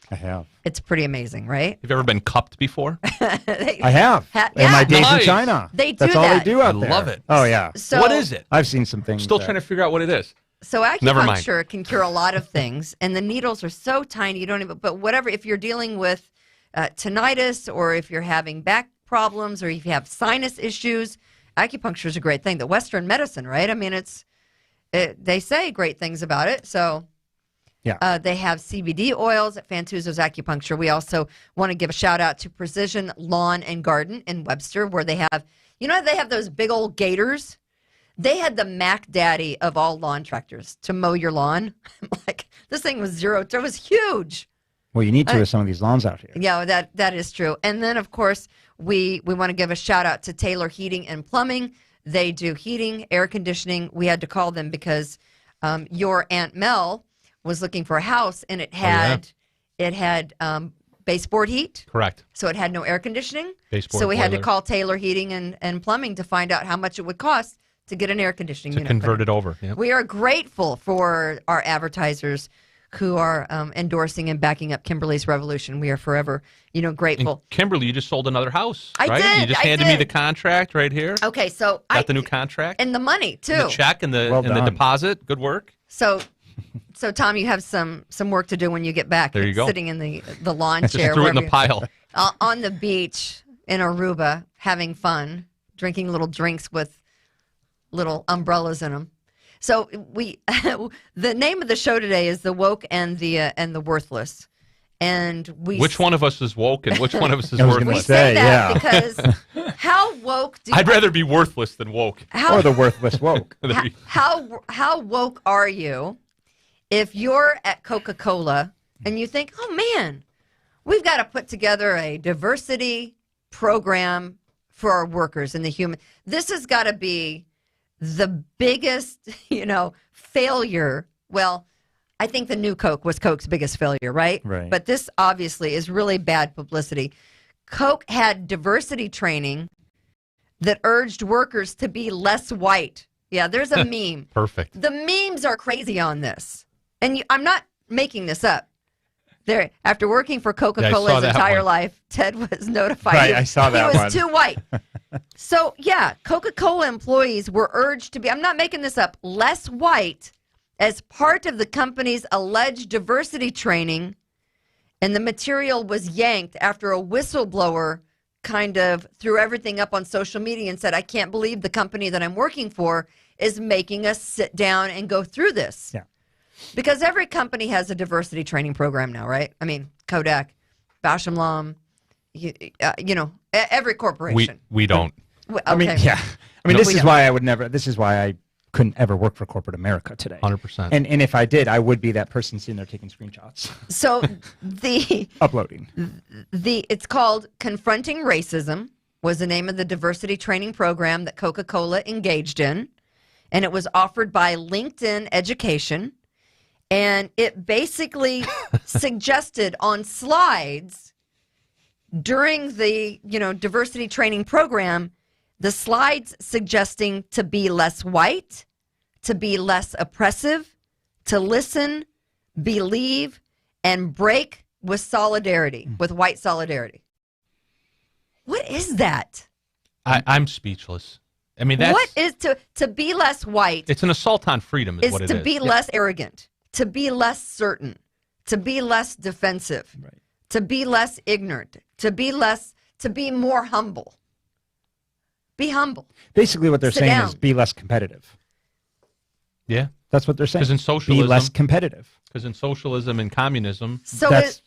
I have. It's pretty amazing, right? Have you ever been cupped before? I have. In my days in China. They do That's all they do out there. I love it. Oh, yeah. So, what is it? I've seen some things. Still trying to figure out what it is. So acupuncture can cure a lot of things, and the needles are so tiny you don't even. But whatever, if you're dealing with tinnitus, or if you're having back problems, or if you have sinus issues, acupuncture is a great thing. The Western medicine, right? I mean, they say great things about it. So yeah, they have CBD oils at Fantuzzo's Acupuncture. We also want to give a shout out to Precision Lawn and Garden in Webster, where they have, they have those big old gators. They had the Mac Daddy of all lawn tractors to mow your lawn. Like, this thing was it was huge. Well, you need to with some of these lawns out here. Yeah, that is true. And then, of course, we want to give a shout out to Taylor Heating and Plumbing. They do heating, air conditioning. We had to call them because your Aunt Mel was looking for a house, and it had baseboard heat. Correct. So it had no air conditioning. Baseboard so we had to boiler. call Taylor Heating and Plumbing to find out how much it would cost to get an air conditioning unit. Convert it over. Yep. We are grateful for our advertisers who are endorsing and backing up Kimberly's Revolution. We are forever, grateful. And Kimberly, you just sold another house, I right? did, You just I handed me did. the contract right here. Okay, so Got the new contract and the money too. and the check and the deposit. Good work. So Tom, you have some work to do when you get back. There you go. Sitting in the lawn Just chair, threw it in the wherever pile. on the beach in Aruba, having fun, drinking little drinks with little umbrellas in them. So the name of the show today is The Woke and the Worthless. And which one of us is woke and which one of us is I was worthless? gonna we say that yeah. because how woke do you I'd rather be worthless than woke. Or the worthless woke. how woke are you if you're at Coca-Cola and you think, oh man, we've got to put together a diversity program for our workers in the human. This has got to be the biggest, failure. Well, I think the new Coke was Coke's biggest failure, right? Right. But this obviously is really bad publicity. Coke had diversity training that urged workers to be less white. Yeah, there's a meme. Perfect. The memes are crazy on this. And I'm not making this up. There, after working for Coca-Cola his entire life, Ted was notified. Right, I saw that he one. was too white. So, yeah, Coca-Cola employees were urged to be, I'm not making this up, less white as part of the company's alleged diversity training. And the material was yanked after a whistleblower kind of threw everything up on social media and said, I can't believe the company that I'm working for is making us sit down and go through this. Yeah. Because every company has a diversity training program now, right? I mean, Kodak, Bausch & Lomb, every corporation. We don't. Okay. I mean, yeah. I mean, this is why I couldn't ever work for corporate America today. 100%. And if I did, I would be that person sitting there taking screenshots. So uploading. It's called Confronting Racism was the name of the diversity training program that Coca-Cola engaged in. And it was offered by LinkedIn Education. And it basically suggested on slides during the, diversity training program, the slides suggesting to be less white, to be less oppressive, to listen, believe, and break with solidarity, with white solidarity. What is that? I'm speechless. I mean, that's... What is to be less white? It's an assault on freedom is what it is. To be less arrogant, to be less certain, to be less defensive, Right. to be less ignorant, to be more humble. Be humble. Basically, what they're Sit saying down. is be less competitive. Yeah. That's what they're saying. Because in socialism... Be less competitive. Because in socialism and communism,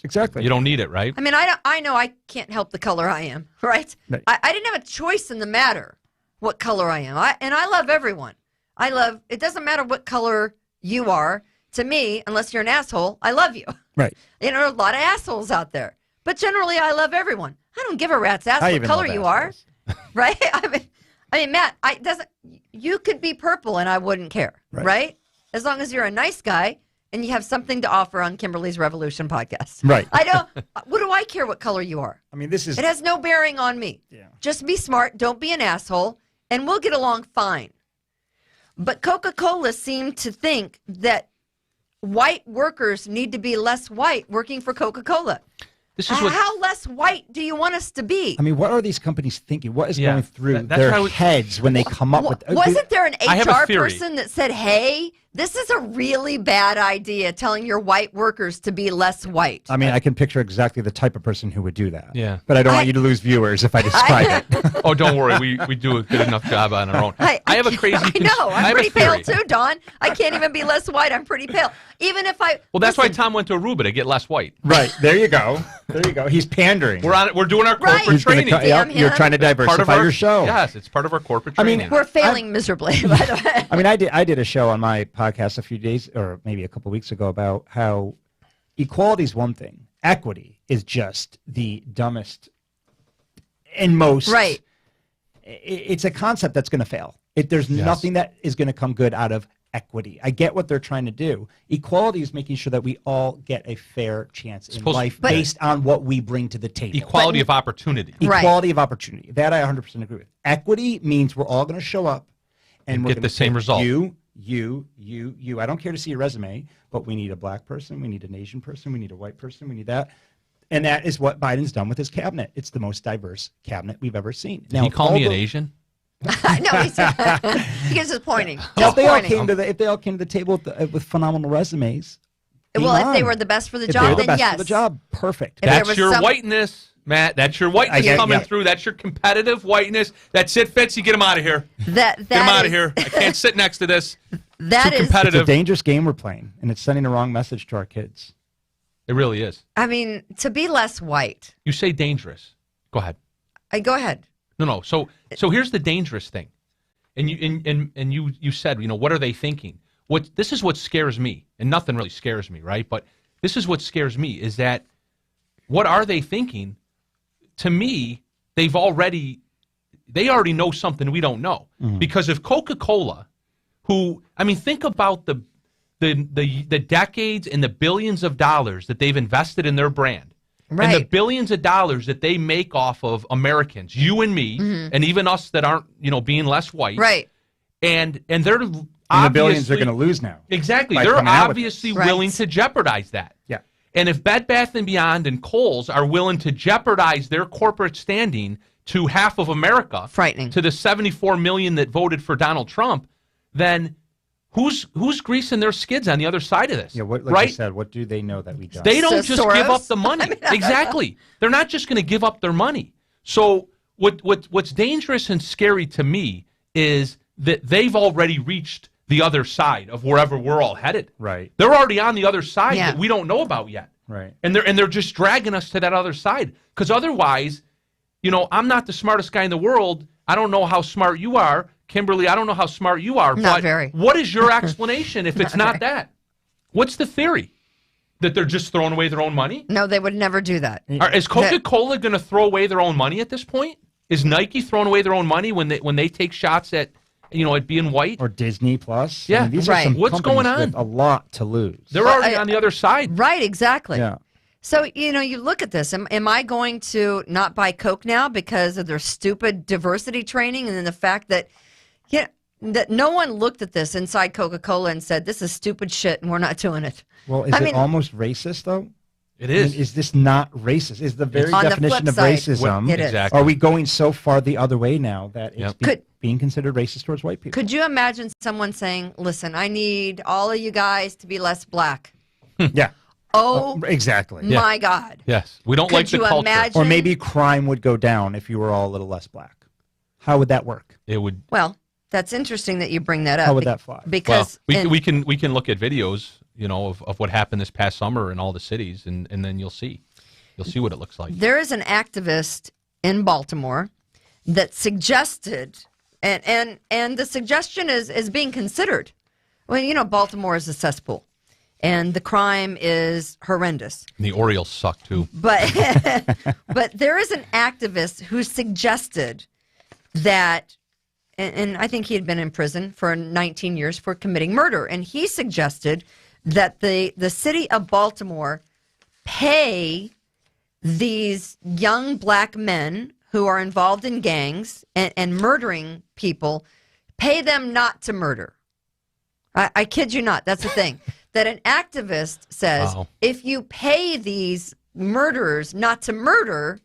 Exactly. you don't need it, right? I mean, I know I can't help the color I am, right? Right. I didn't have a choice in the matter what color I am. And I love everyone. It doesn't matter what color you are. To me, unless you're an asshole, I love you. Right. There are a lot of assholes out there. But generally, I love everyone. I don't give a rat's ass what color you are. Right? I mean, Matt, you could be purple and I wouldn't care. Right? As long as you're a nice guy and you have something to offer on Kimberly's Revolution podcast. Right. What do I care what color you are? I mean, it has no bearing on me. Yeah. Just be smart. Don't be an asshole. And we'll get along fine. But Coca-Cola seemed to think that white workers need to be less white working for Coca-Cola. How less white do you want us to be? I mean, what are these companies thinking? What is going through their heads when they come up with... Wasn't there an HR person that said, hey, this is a really bad idea, telling your white workers to be less white? I mean, I can picture exactly the type of person who would do that. Yeah. But I don't want you to lose viewers if I describe it. Oh, don't worry. We do a good enough job on our own. I have a crazy... I'm pretty pale too, Don. I can't even be less white. I'm pretty pale. Even if I... Well, that's why Tom went to Aruba, to get less white. Right. There you go. There you go. He's pandering. We're doing our corporate training. You're trying to diversify your show. Yes, it's part of our corporate training. I mean, we're failing miserably, by the way. I mean, I did a show on my podcast a few days, or maybe a couple weeks ago, about how equality is one thing. Equity is just the dumbest and most... Right. It's a concept that's going to fail. There's nothing that is going to come good out of equity. I get what they're trying to do. Equality is making sure that we all get a fair chance in life based on what we bring to the table. Equality of opportunity. Equality of opportunity. That I 100% agree with. Equity means we're all going to show up and we're get the same result. You. I don't care to see your resume, but we need a black person, we need an Asian person, we need a white person, we need that. And that is what Biden's done with his cabinet. It's the most diverse cabinet we've ever seen. Did he call me an Asian? No, he's just pointing. If they all came to the table with phenomenal resumes. Well, if they were the best for the job, then yes. For the job, perfect. That's your whiteness, Matt. That's your whiteness coming through. That's your competitive whiteness. That's it, Fitz. You get him out of here. Get him out of here. I can't sit next to this. That is competitive. It's a dangerous game we're playing, and it's sending the wrong message to our kids. It really is. I mean, to be less white. You say dangerous. Go ahead. Go ahead. No. So here's the dangerous thing, and you said, what are they thinking? This is what scares me, and nothing really scares me, right? But this is what scares me is that what are they thinking? To me, they already know something we don't know, because if Coca-Cola, think about the decades and the billions of dollars that they've invested in their brand. Right. And the billions of dollars that they make off of Americans, you and me, and even us that aren't, being less white. Right. And they're obviously... And the billions they're going to lose now. Exactly. They're obviously willing to jeopardize that. Yeah. And if Bed Bath & Beyond and Kohl's are willing to jeopardize their corporate standing to half of America... Frightening. ...to the 74 million that voted for Donald Trump, then... Who's greasing their skids on the other side of this? Yeah, like you said, what do they know that we don't? They don't just give up the money. Exactly. They're not just going to give up their money. So what's dangerous and scary to me is that they've already reached the other side of wherever we're all headed. Right. They're already on the other side that we don't know about yet. Right. And they're just dragging us to that other side. Because otherwise, I'm not the smartest guy in the world. I don't know how smart you are. Kimberly, I don't know how smart you are, not but very. What is your explanation if it's not that? What's the theory? That they're just throwing away their own money? No, they would never do that. Is Coca-Cola going to throw away their own money at this point? Is Nike throwing away their own money when they take shots at being white? Or Disney Plus? Yeah, these are some what's going on? With a lot to lose. They're already on the other side. Right, exactly. Yeah. So, you look at this. Am I going to not buy Coke now because of their stupid diversity training and then the fact that, that no one looked at this inside Coca-Cola and said, this is stupid shit and we're not doing it? Well, is it almost racist, though? It is. Is this not racist? Is the very definition of racism, exactly. Are we going so far the other way now that it's being considered racist towards white people? Could you imagine someone saying, listen, I need all of you guys to be less black? Yeah. Oh, exactly. My God. Yes. We don't like the culture. Imagine? Or maybe crime would go down if you were all a little less black. How would that work? It would. Well, that's interesting that you bring that up. How would that fly? Because we can look at videos, of what happened this past summer in all the cities, and then you'll see what it looks like. There is an activist in Baltimore that suggested, And the suggestion is being considered. Well, you know, Baltimore is a cesspool, and the crime is horrendous. And the Orioles suck too. But but there is an activist who suggested that, and I think he had been in prison for 19 years for committing murder, and he suggested that the city of Baltimore pay these young black men who are involved in gangs and murdering people, pay them not to murder. I kid you not. That's the thing. That an activist says, if you pay these murderers not to murder,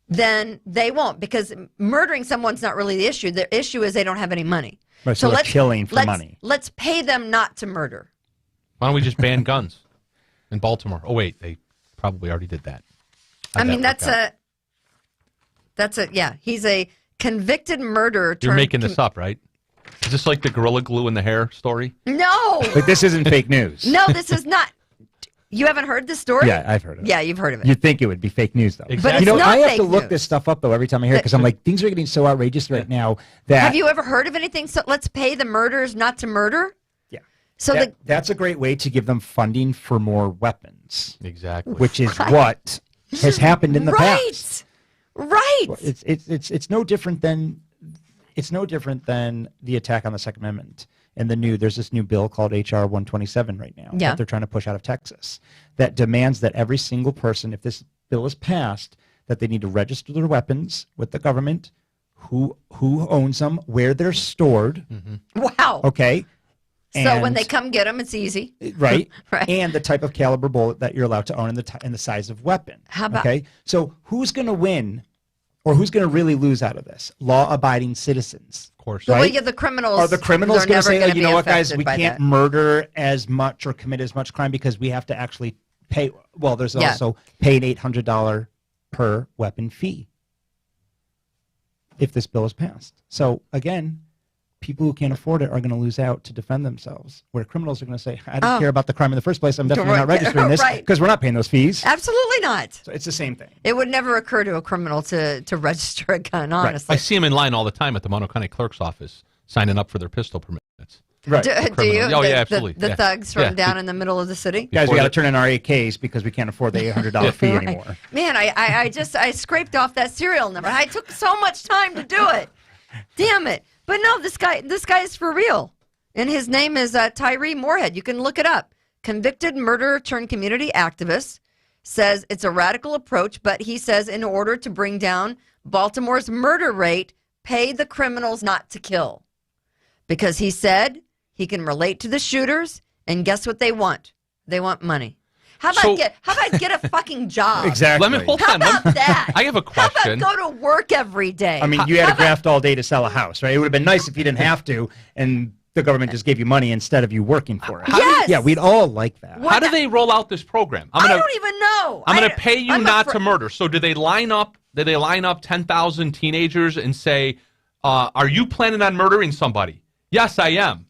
then they won't, because murdering someone's not really the issue. The issue is they don't have any money. Right, so they're killing for money. Let's pay them not to murder. Why don't we just ban guns in Baltimore? Oh, wait, they probably already did that. I mean, that's yeah. He's a convicted murderer. You're making this up, right? Is this like the Gorilla Glue in the hair story? No. Like, this isn't fake news. No, this is not. You haven't heard this story? Yeah, I've heard of it. Yeah, you've heard of it. You'd think it would be fake news, though. Exactly. But it's not I have fake to look news. this stuff up, though, every time I hear it, because I'm like, things are getting so outrageous right now that... Have you ever heard of anything? So let's pay the murderers not to murder? Yeah. So that's a great way to give them funding for more weapons. Exactly. Which is what has happened in the past. Right. It's no different than the attack on the Second Amendment and there's this new bill called HR 127 right now that they're trying to push out of Texas that demands that every single person, if this bill is passed, that they need to register their weapons with the government, who owns them, where they're stored. Mm-hmm. Wow. Okay. So when they come get them, it's easy. Right. Right. And the type of caliber bullet that you're allowed to own and the size of weapon. How about? Okay. So who's going to win or who's going to really lose out of this? Law-abiding citizens. Of course. So right? The criminals. Are the criminals going to say, you know what, guys, we can't that. murder as much or commit as much crime because we have to actually pay. Well, there's also pay an $800 per weapon fee if this bill is passed. So, again, people who can't afford it are going to lose out to defend themselves, where criminals are going to say, I don't care about the crime in the first place. I'm definitely not registering this because we're not paying those fees. Absolutely not. So it's the same thing. It would never occur to a criminal to register a gun, honestly. I see them in line all the time at the Mono County Clerk's office signing up for their pistol permits. Right. Do you? Oh, yeah, absolutely. The thugs from down in the middle of the city? Guys, we got to turn in our AKs because we can't afford the $800 fee anymore. Man, I scraped off that serial number. I took so much time to do it. Damn it. But no, this guy is for real. And his name is Tyree Moorhead. You can look it up. Convicted murderer turned community activist. Says it's a radical approach, but he says in order to bring down Baltimore's murder rate, pay the criminals not to kill. Because he said he can relate to the shooters, and guess what they want? They want money. How about get a fucking job? Exactly. How about that? I have a question. How about go to work every day? I mean, you had to graft all day to sell a house, right? It would have been nice if you didn't have to, and the government just gave you money instead of you working for it. Yes. Yeah, we'd all like that. How do they roll out this program? I don't even know. I'm going to pay you not to murder. So do they line up? Do they line up 10,000 teenagers and say, "Are you planning on murdering somebody?" Yes, I am.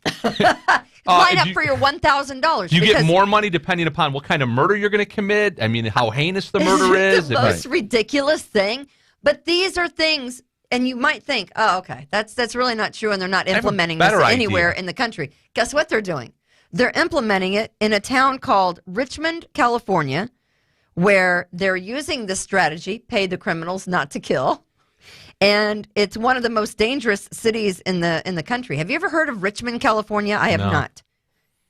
Line up for your $1,000. You get more money depending upon what kind of murder you're going to commit. I mean, how heinous the murder is. The most ridiculous thing. But these are things, and you might think, oh, okay, that's really not true, and they're not implementing this anywhere in the country. Guess what they're doing? They're implementing it in a town called Richmond, California, where they're using this strategy, pay the criminals not to kill. And it's one of the most dangerous cities in the country. Have you ever heard of Richmond, California? I have not.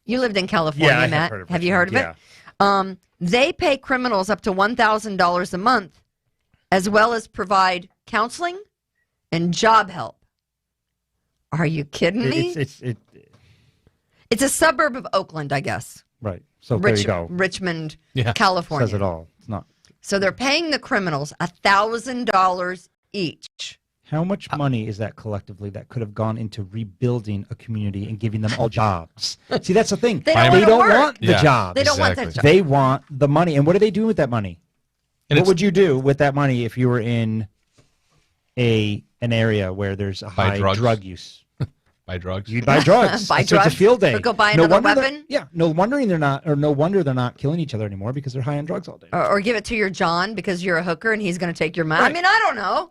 You lived in California, Matt. Have you heard of it? They pay criminals up to $1,000 a month, as well as provide counseling and job help. Are you kidding me? It's a suburb of Oakland, I guess. Right. So there you go. Richmond, California. Says it all. It's not. So they're paying the criminals $1,000 each. How much money is that collectively that could have gone into rebuilding a community and giving them all jobs? See, that's the thing. They don't want the jobs. They don't want that job. They want the money. And what do they do with that money? And what would you do with that money if you were in an area where there's a high drug use? Buy drugs. You'd buy drugs. Buy drugs. It's a field day. Or go buy another weapon. No wonder they're not killing each other anymore because they're high on drugs all day. Or give it to your John because you're a hooker and he's going to take your money. Right. I mean, I don't know.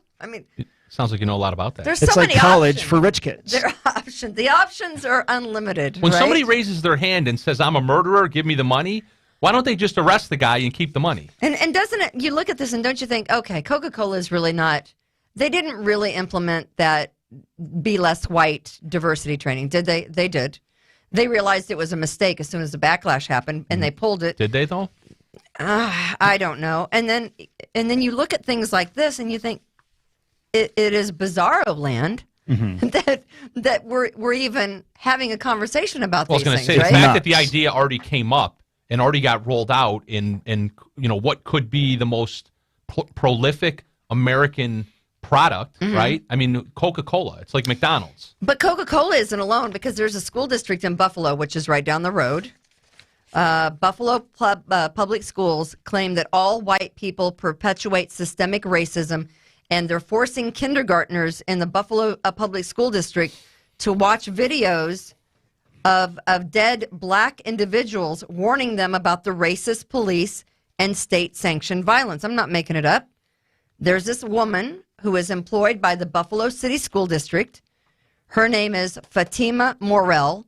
Sounds like you know a lot about that. There's It's so like many college options. for rich kids. There are options. The options are unlimited. When right? somebody raises their hand and says, I'm a murderer, give me the money, why don't they just arrest the guy and keep the money? And doesn't it, you look at this and don't you think, okay, Coca-Cola is really not, they didn't really implement that be less white diversity training, did they? They did. They realized it was a mistake as soon as the backlash happened, and they pulled it. Did they, though? I don't know. And then you look at things like this, and you think it is bizarro land that we're even having a conversation about these things. I was going to say, right? the fact that the idea already came up and already got rolled out in what could be the most prolific American product, right? I mean, Coca-Cola. It's like McDonald's. But Coca-Cola isn't alone, because there's a school district in Buffalo, which is right down the road. Buffalo public schools claim that all white people perpetuate systemic racism, and they're forcing kindergartners in the Buffalo public school district to watch videos of dead black individuals, warning them about the racist police and state-sanctioned violence. I'm not making it up. There's this woman who is employed by the Buffalo City School District. Her name is Fatima Morell.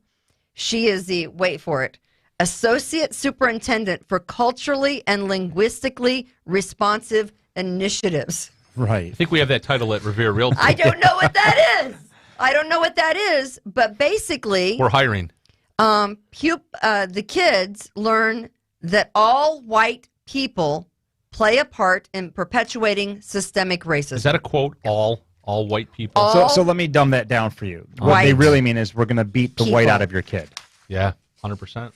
She is the, wait for it, Associate Superintendent for Culturally and Linguistically Responsive Initiatives. Right. I think we have that title at Revere Realty. I don't know what that is. I don't know what that is, but basically, We're hiring. the kids learn that all white people play a part in perpetuating systemic racism. Is that a quote? All white people? So let me dumb that down for you. What they really mean is we're going to beat the white out of your kid. Yeah, 100%.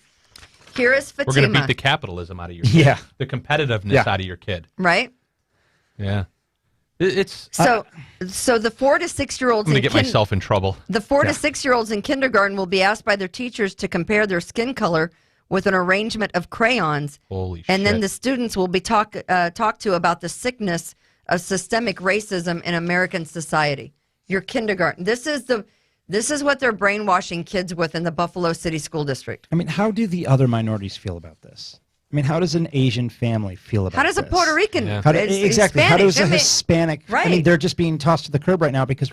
Here is Fatima. We're going to beat the capitalism out of your kid. Yeah. The competitiveness out of your kid. Right? Yeah. It's so the 4 to 6 year olds. I'm going to get myself in trouble. The 4 to 6 year olds in kindergarten will be asked by their teachers to compare their skin color with an arrangement of crayons. Holy shit. And then the students will be talked to about the sickness of systemic racism in American society. Your kindergarten. This is what they're brainwashing kids with in the Buffalo City School District. I mean, how do the other minorities feel about this? I mean, how does an Asian family feel about this? How does a Puerto Rican? Yeah. Exactly. Hispanic, how does a Hispanic? Right. I mean, they're just being tossed to the curb right now because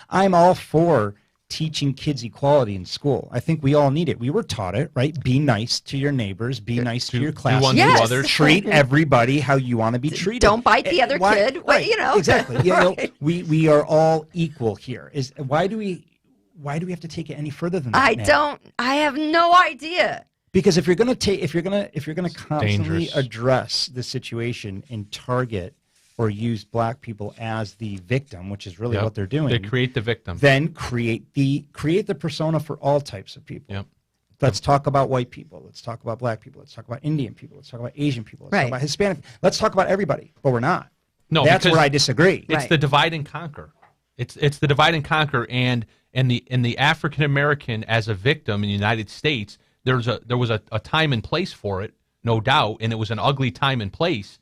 I'm all for teaching kids equality in school. I think we all need it. We were taught it, right? Be nice to your neighbors. Be nice to your classmates. Yes. Others. Treat everybody how you want to be treated. Don't bite the other kid. Right. You know. Exactly. You know, Right. we are all equal here. Why do we have to take it any further than that? I have no idea. Because if you're going to constantly Dangerous. address the situation and target or use black people as the victim, which is really what they're doing, They create the victim. then create the persona for all types of people. Yep. Let's talk about white people. Let's talk about black people. Let's talk about Indian people. Let's talk about Asian people. Let's talk about Hispanic. Let's talk about everybody. But we're not. No, that's because where I disagree. It's the divide and conquer. It's the divide and conquer, and the African American as a victim in the United States. There was a time and place for it, no doubt, and it was an ugly time and place,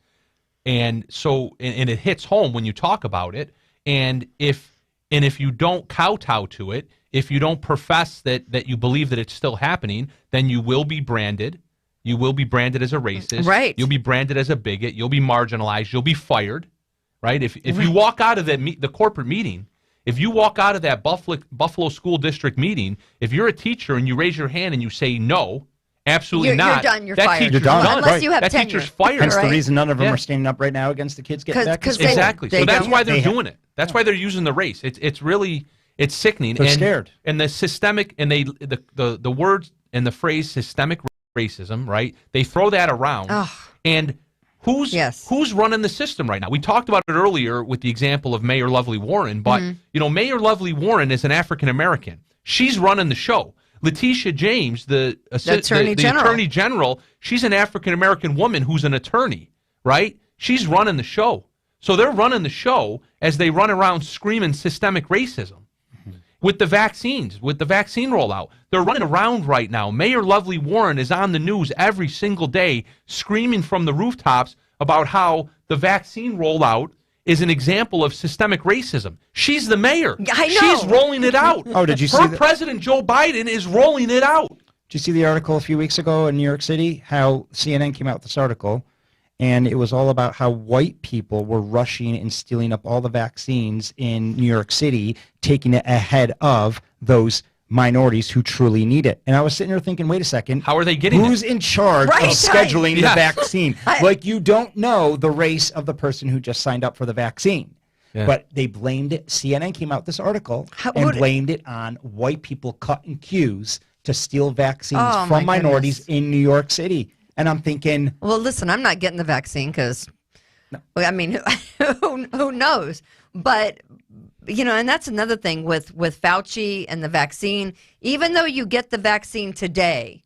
and so and it hits home when you talk about it. And if you don't kowtow to it, if you don't profess that you believe that it's still happening, then you will be branded. You will be branded as a racist. Right. You'll be branded as a bigot. You'll be marginalized. You'll be fired. Right. If you walk out of the corporate meeting. If you walk out of that Buffalo School District meeting, if you're a teacher and you raise your hand and you say no, absolutely not. You're done. You're that fired. You're done. Unless you have that tenure. teacher's fired. Hence the Right. reason none of them Yeah. are standing up right now against the kids getting back to school. Exactly. So that's why they're They- doing it. That's why they're using the race. It's really sickening. They're scared. And the systemic and the words and the phrase systemic racism, right? They throw that around. Ugh. And who's running the system right now? We talked about it earlier with the example of Mayor Lovely Warren, but Mayor Lovely Warren is an African American. She's running the show. Letitia James, the Attorney General, she's an African American woman who's an attorney, right? She's running the show. So they're running the show as they run around screaming systemic racism. With the vaccines, with the vaccine rollout, they're running around right now. Mayor Lovely Warren is on the news every single day screaming from the rooftops about how the vaccine rollout is an example of systemic racism. She's the mayor. I know. She's rolling it out. Oh, did you see Her that? President Joe Biden is rolling it out. Did you see the article a few weeks ago in New York City? How CNN came out with this article, and it was all about how white people were rushing and stealing up all the vaccines in New York City, taking it ahead of those minorities who truly need it. And I was sitting there thinking, wait a second. How are they getting Who's in charge of scheduling the vaccine? Like, you don't know the race of the person who just signed up for the vaccine. Yeah. But they blamed it. CNN came out with this article and blamed it on white people cutting queues to steal vaccines from minorities in New York City. And I'm thinking, well, listen, I'm not getting the vaccine because, I mean, who knows? But, you know, and that's another thing with Fauci and the vaccine. Even though you get the vaccine today,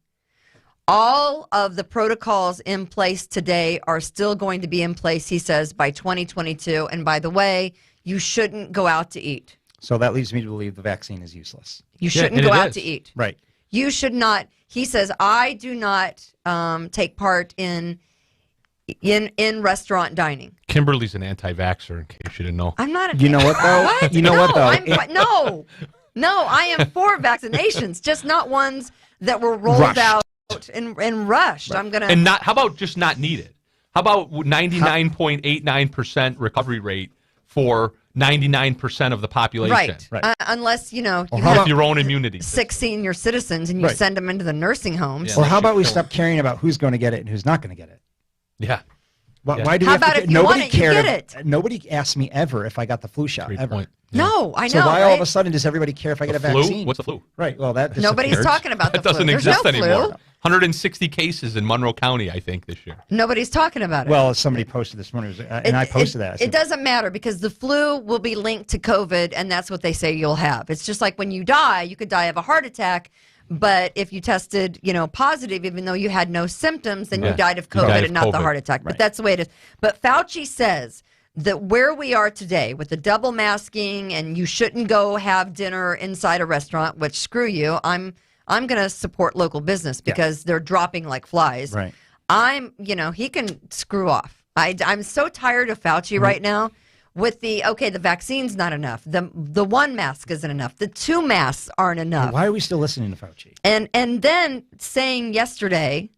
all of the protocols in place today are still going to be in place, he says, by 2022. And by the way, you shouldn't go out to eat. So that leads me to believe the vaccine is useless. You shouldn't go out to eat. Right. You should not. He says, I do not take part in restaurant dining. Kimberly's an anti-vaxxer, in case you didn't know. I'm not. You know what, though? What? You know what, though? No, I am for vaccinations, just not ones that were rolled out and rushed. Right. I'm gonna and not. How about just not needed? How about 99.89% recovery rate for 99% of the population? Right. Unless, you have your own immunity. 6 senior citizens and you send them into the nursing homes. Yeah, or how about we stop caring about who's going to get it and who's not going to get it? Yeah. Why do we have to? Nobody cared. Nobody asked me ever if I got the flu shot ever. Yeah. No, I know. So why all of a sudden does everybody care if I get a vaccine? What's the flu? Right. Well, that nobody's talking about the flu. That doesn't exist anymore. 160 cases in Monroe County, I think, this year. Nobody's talking about it. Well, somebody posted this morning, and I posted that. It doesn't matter because the flu will be linked to COVID, and that's what they say you'll have. It's just like when you die, you could die of a heart attack, but if you tested, positive, even though you had no symptoms, then you died of COVID and not the heart attack. Right. But that's the way it is. But Fauci says that where we are today with the double masking and you shouldn't go have dinner inside a restaurant, which screw you, I'm going to support local business because they're dropping like flies. Right. He can screw off. I'm so tired of Fauci right now with the vaccine's not enough. The one mask isn't enough. The 2 masks aren't enough. Why are we still listening to Fauci? And then saying yesterday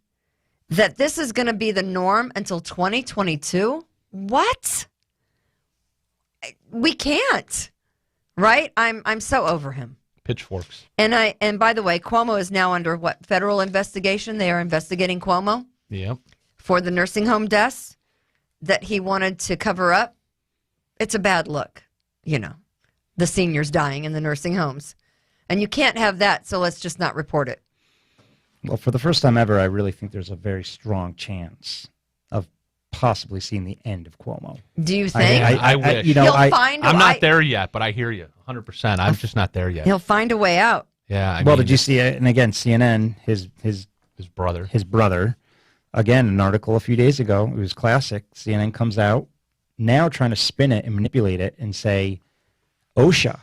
that this is going to be the norm until 2022? What? We can't. Right? I'm so over him. Pitchforks. And by the way, Cuomo is now under what federal investigation? They are investigating Cuomo. Yep. For the nursing home deaths that he wanted to cover up. It's a bad look, the seniors dying in the nursing homes, and you can't have that. So let's just not report it. Well, for the first time ever, I really think there's a very strong chance of possibly seeing the end of Cuomo. Do you think? I wish. I'm not there yet, but I hear you 100%. I'm just not there yet. He'll find a way out. Yeah. Did you see it? And again, CNN, his brother, again, an article a few days ago. It was classic. CNN comes out now trying to spin it and manipulate it and say OSHA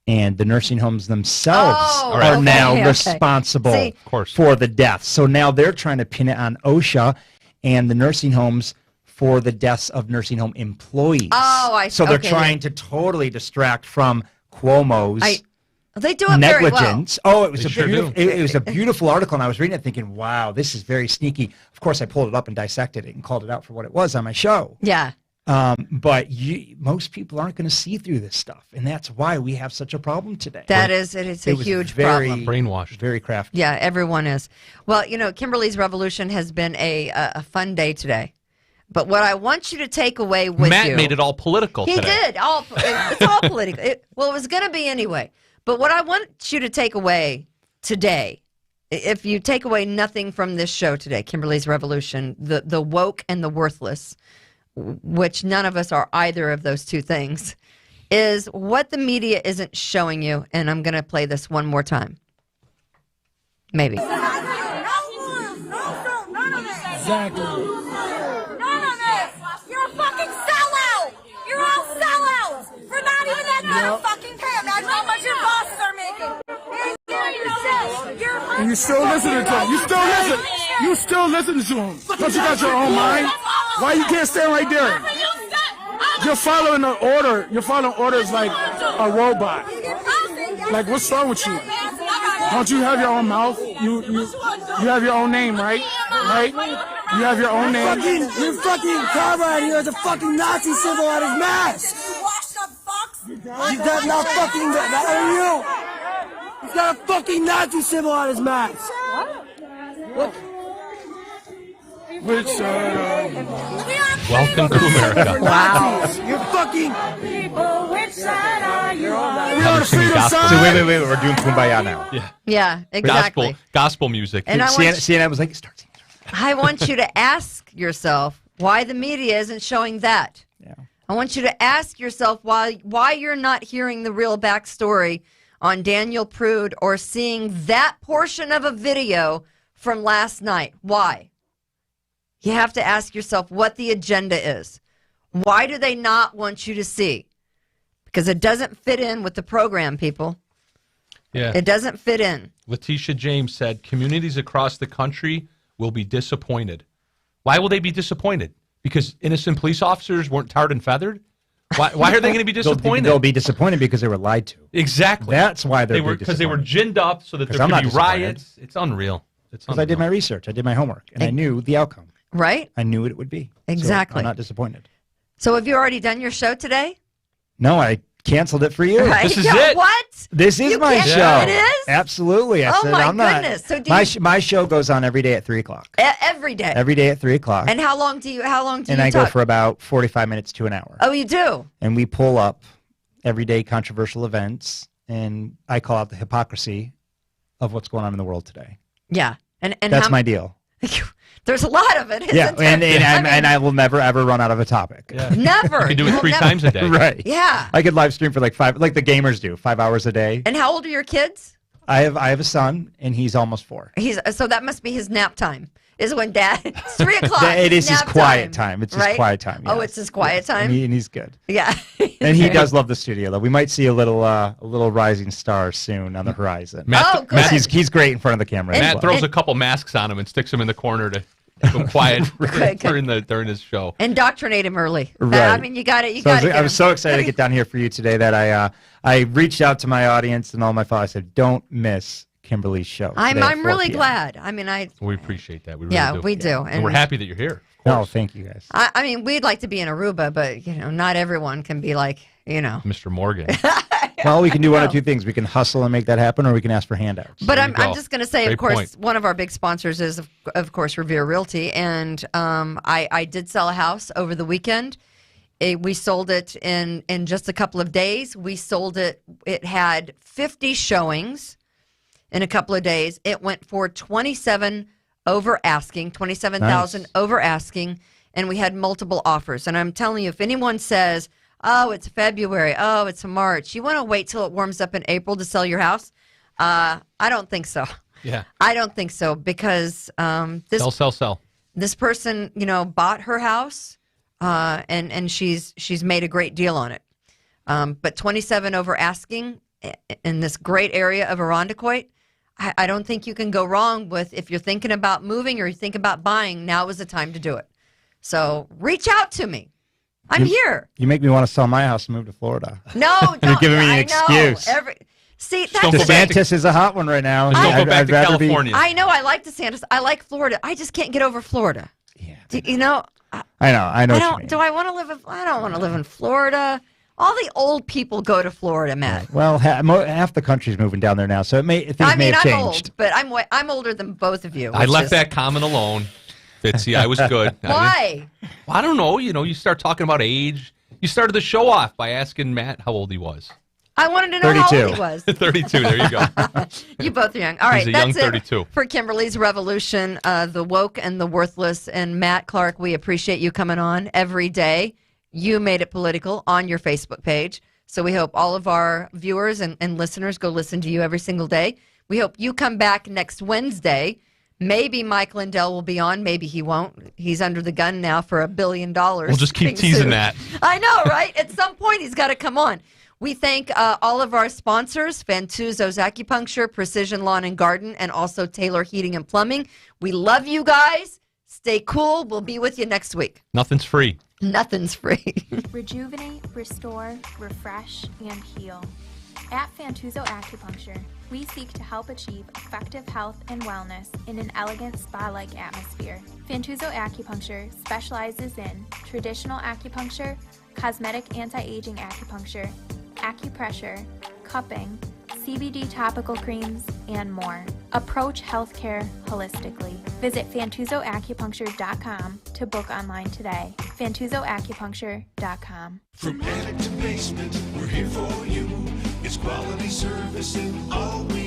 and the nursing homes themselves are now responsible for the deaths. So now they're trying to pin it on OSHA and the nursing homes for the deaths of nursing home employees. Oh, I see. So they're trying to totally distract from Cuomo's they do it negligence. Very well. Oh, it was a beautiful article, and I was reading it thinking, wow, this is very sneaky. Of course, I pulled it up and dissected it and called it out for what it was on my show. Yeah. But most people aren't going to see through this stuff, and that's why we have such a problem today. It is a huge problem. Brainwashed. Very crafty. Yeah, everyone is. Well, Kimberly's Revolution has been a fun day today. But what I want you to take away with Matt made it all political today. He did. It's all political. It was going to be anyway. But what I want you to take away today, if you take away nothing from this show today, Kimberly's Revolution, the woke and the worthless, which none of us are either of those two things, is what the media isn't showing you. And I'm going to play this one more time. Maybe. Exactly. None of this. You're a fucking sellout. You're all sellouts for not even that kind of fucking pay. Imagine how much your bosses are making. And you still listening to him. You still listen to him. Don't you got your own mind? Why you can't stand right there? You're following the order. You're following orders like a robot. Like, what's wrong with you? Don't you have your own mouth? You have your own name, right? Right? You have your own name. Your fucking car right here has a fucking Nazi symbol on his mask. You washed up fucks. He's got not fucking that are you. He's got a fucking Nazi symbol on his mask. What? Which Welcome to America. Wow. You're fucking. Haven't seen gospel. So wait, we're doing Kumbaya now. Yeah, exactly. Gospel music. And CNN was like, start singing. I want you to ask yourself why the media isn't showing that. Yeah. I want you to ask yourself why you're not hearing the real backstory on Daniel Prude or seeing that portion of a video from last night. Why? You have to ask yourself what the agenda is. Why do they not want you to see? Because it doesn't fit in with the program, people. Yeah. It doesn't fit in. Letitia James said, communities across the country will be disappointed. Why will they be disappointed? Because innocent police officers weren't tarred and feathered? Why are they going to be disappointed? They'll be disappointed because they were lied to. Exactly. That's why they were because they were ginned up so that there could be riots. It's unreal. Because I did my research. I did my homework. And I knew the outcome. Right? I knew what it would be. Exactly. So I'm not disappointed. So have you already done your show today? No, I canceled it for you. Right? This is it. What? This is my show. It is? Absolutely. I said, my I'm not. goodness. So my show goes on every day at 3 o'clock. Every day? Every day at 3 o'clock. And how long do you And I go for about 45 minutes to an hour. Oh, you do? And we pull up everyday controversial events, and I call out the hypocrisy of what's going on in the world today. Yeah. And that's my deal. There's a lot of it. And I will never ever run out of a topic. Yeah. Never. You can do it 3 times a day. Right. Yeah. I could live stream for like 5, like the gamers do, 5 hours a day. And how old are your kids? I have a son, and he's almost 4. So that must be his nap time. Is when Dad. It's 3 o'clock. It is his quiet time. It's his quiet time. Oh, yes. it's his quiet time. And he's good. Yeah. And he does love the studio, though. We might see a little rising star soon on the horizon. Good. He's great in front of the camera. Matt throws a couple masks on him and sticks him in the corner to keep him quiet during his show. Indoctrinate him early. Right. I mean, you got it. I was so excited to get down here for you today that I reached out to my audience and all my followers. I said, don't miss Kimberly's show. I'm really glad. I mean, we appreciate that. We really do. We do. And we're happy that you're here. No, thank you guys. I mean, we'd like to be in Aruba, but not everyone can be like, Mr. Morgan. Well, we can do one of two things. We can hustle and make that happen, or we can ask for handouts. But I'm just going to say, Great of course, point. one of our big sponsors is, of course, Revere Realty. And I did sell a house over the weekend. We sold it in just a couple of days. We sold it. It had 50 showings in a couple of days. It went for 27,000 over asking, over asking, and we had multiple offers. And I'm telling you, if anyone says, oh, it's February, oh, it's March, you want to wait till it warms up in April to sell your house? I don't think so. Yeah. I don't think so because Sell. This person, bought her house, and she's made a great deal on it. But 27 over asking in this great area of Irondequoit, I don't think you can go wrong with, if you're thinking about moving or you think about buying, now is the time to do it. So reach out to me. I'm here. You make me want to sell my house and move to Florida. No, don't. You're giving me an excuse. DeSantis is a hot one right now. Don't go back to California. I know. I like DeSantis. I like Florida. I just can't get over Florida. Yeah. I know. I know. What you mean. Do I want to live? I don't want to live in Florida. All the old people go to Florida, Matt. Well, half the country's moving down there now, so things may have changed. I'm old, but I'm older than both of you. I left that comment alone, Fitzy. I was good. Why? I don't know. You start talking about age. You started the show off by asking Matt how old he was. I wanted to know 32. how old he was. 32. There you go. You both are young. All right, He's a that's young 32. It for Kimberly's Revolution, the woke and the worthless. And Matt Clark, we appreciate you coming on every day. You made it political on your Facebook page. So we hope all of our viewers and listeners go listen to you every single day. We hope you come back next Wednesday. Maybe Mike Lindell will be on. Maybe he won't. He's under the gun now for $1 billion. We'll just keep teasing that. I know, right? At some point, he's got to come on. We thank all of our sponsors, Fantuzzo's Acupuncture, Precision Lawn and Garden, and also Taylor Heating and Plumbing. We love you guys. Stay cool. We'll be with you next week. Nothing's free. Nothing's free. Rejuvenate, restore, refresh, and heal. At Fantuzzo Acupuncture, we seek to help achieve effective health and wellness in an elegant spa-like atmosphere. Fantuzzo Acupuncture specializes in traditional acupuncture, cosmetic anti-aging acupuncture, acupressure, cupping, CBD topical creams, and more. Approach healthcare holistically. Visit FantuzzoAcupuncture.com to book online today. FantuzzoAcupuncture.com. From attic to basement, we're here for you. It's quality service in all we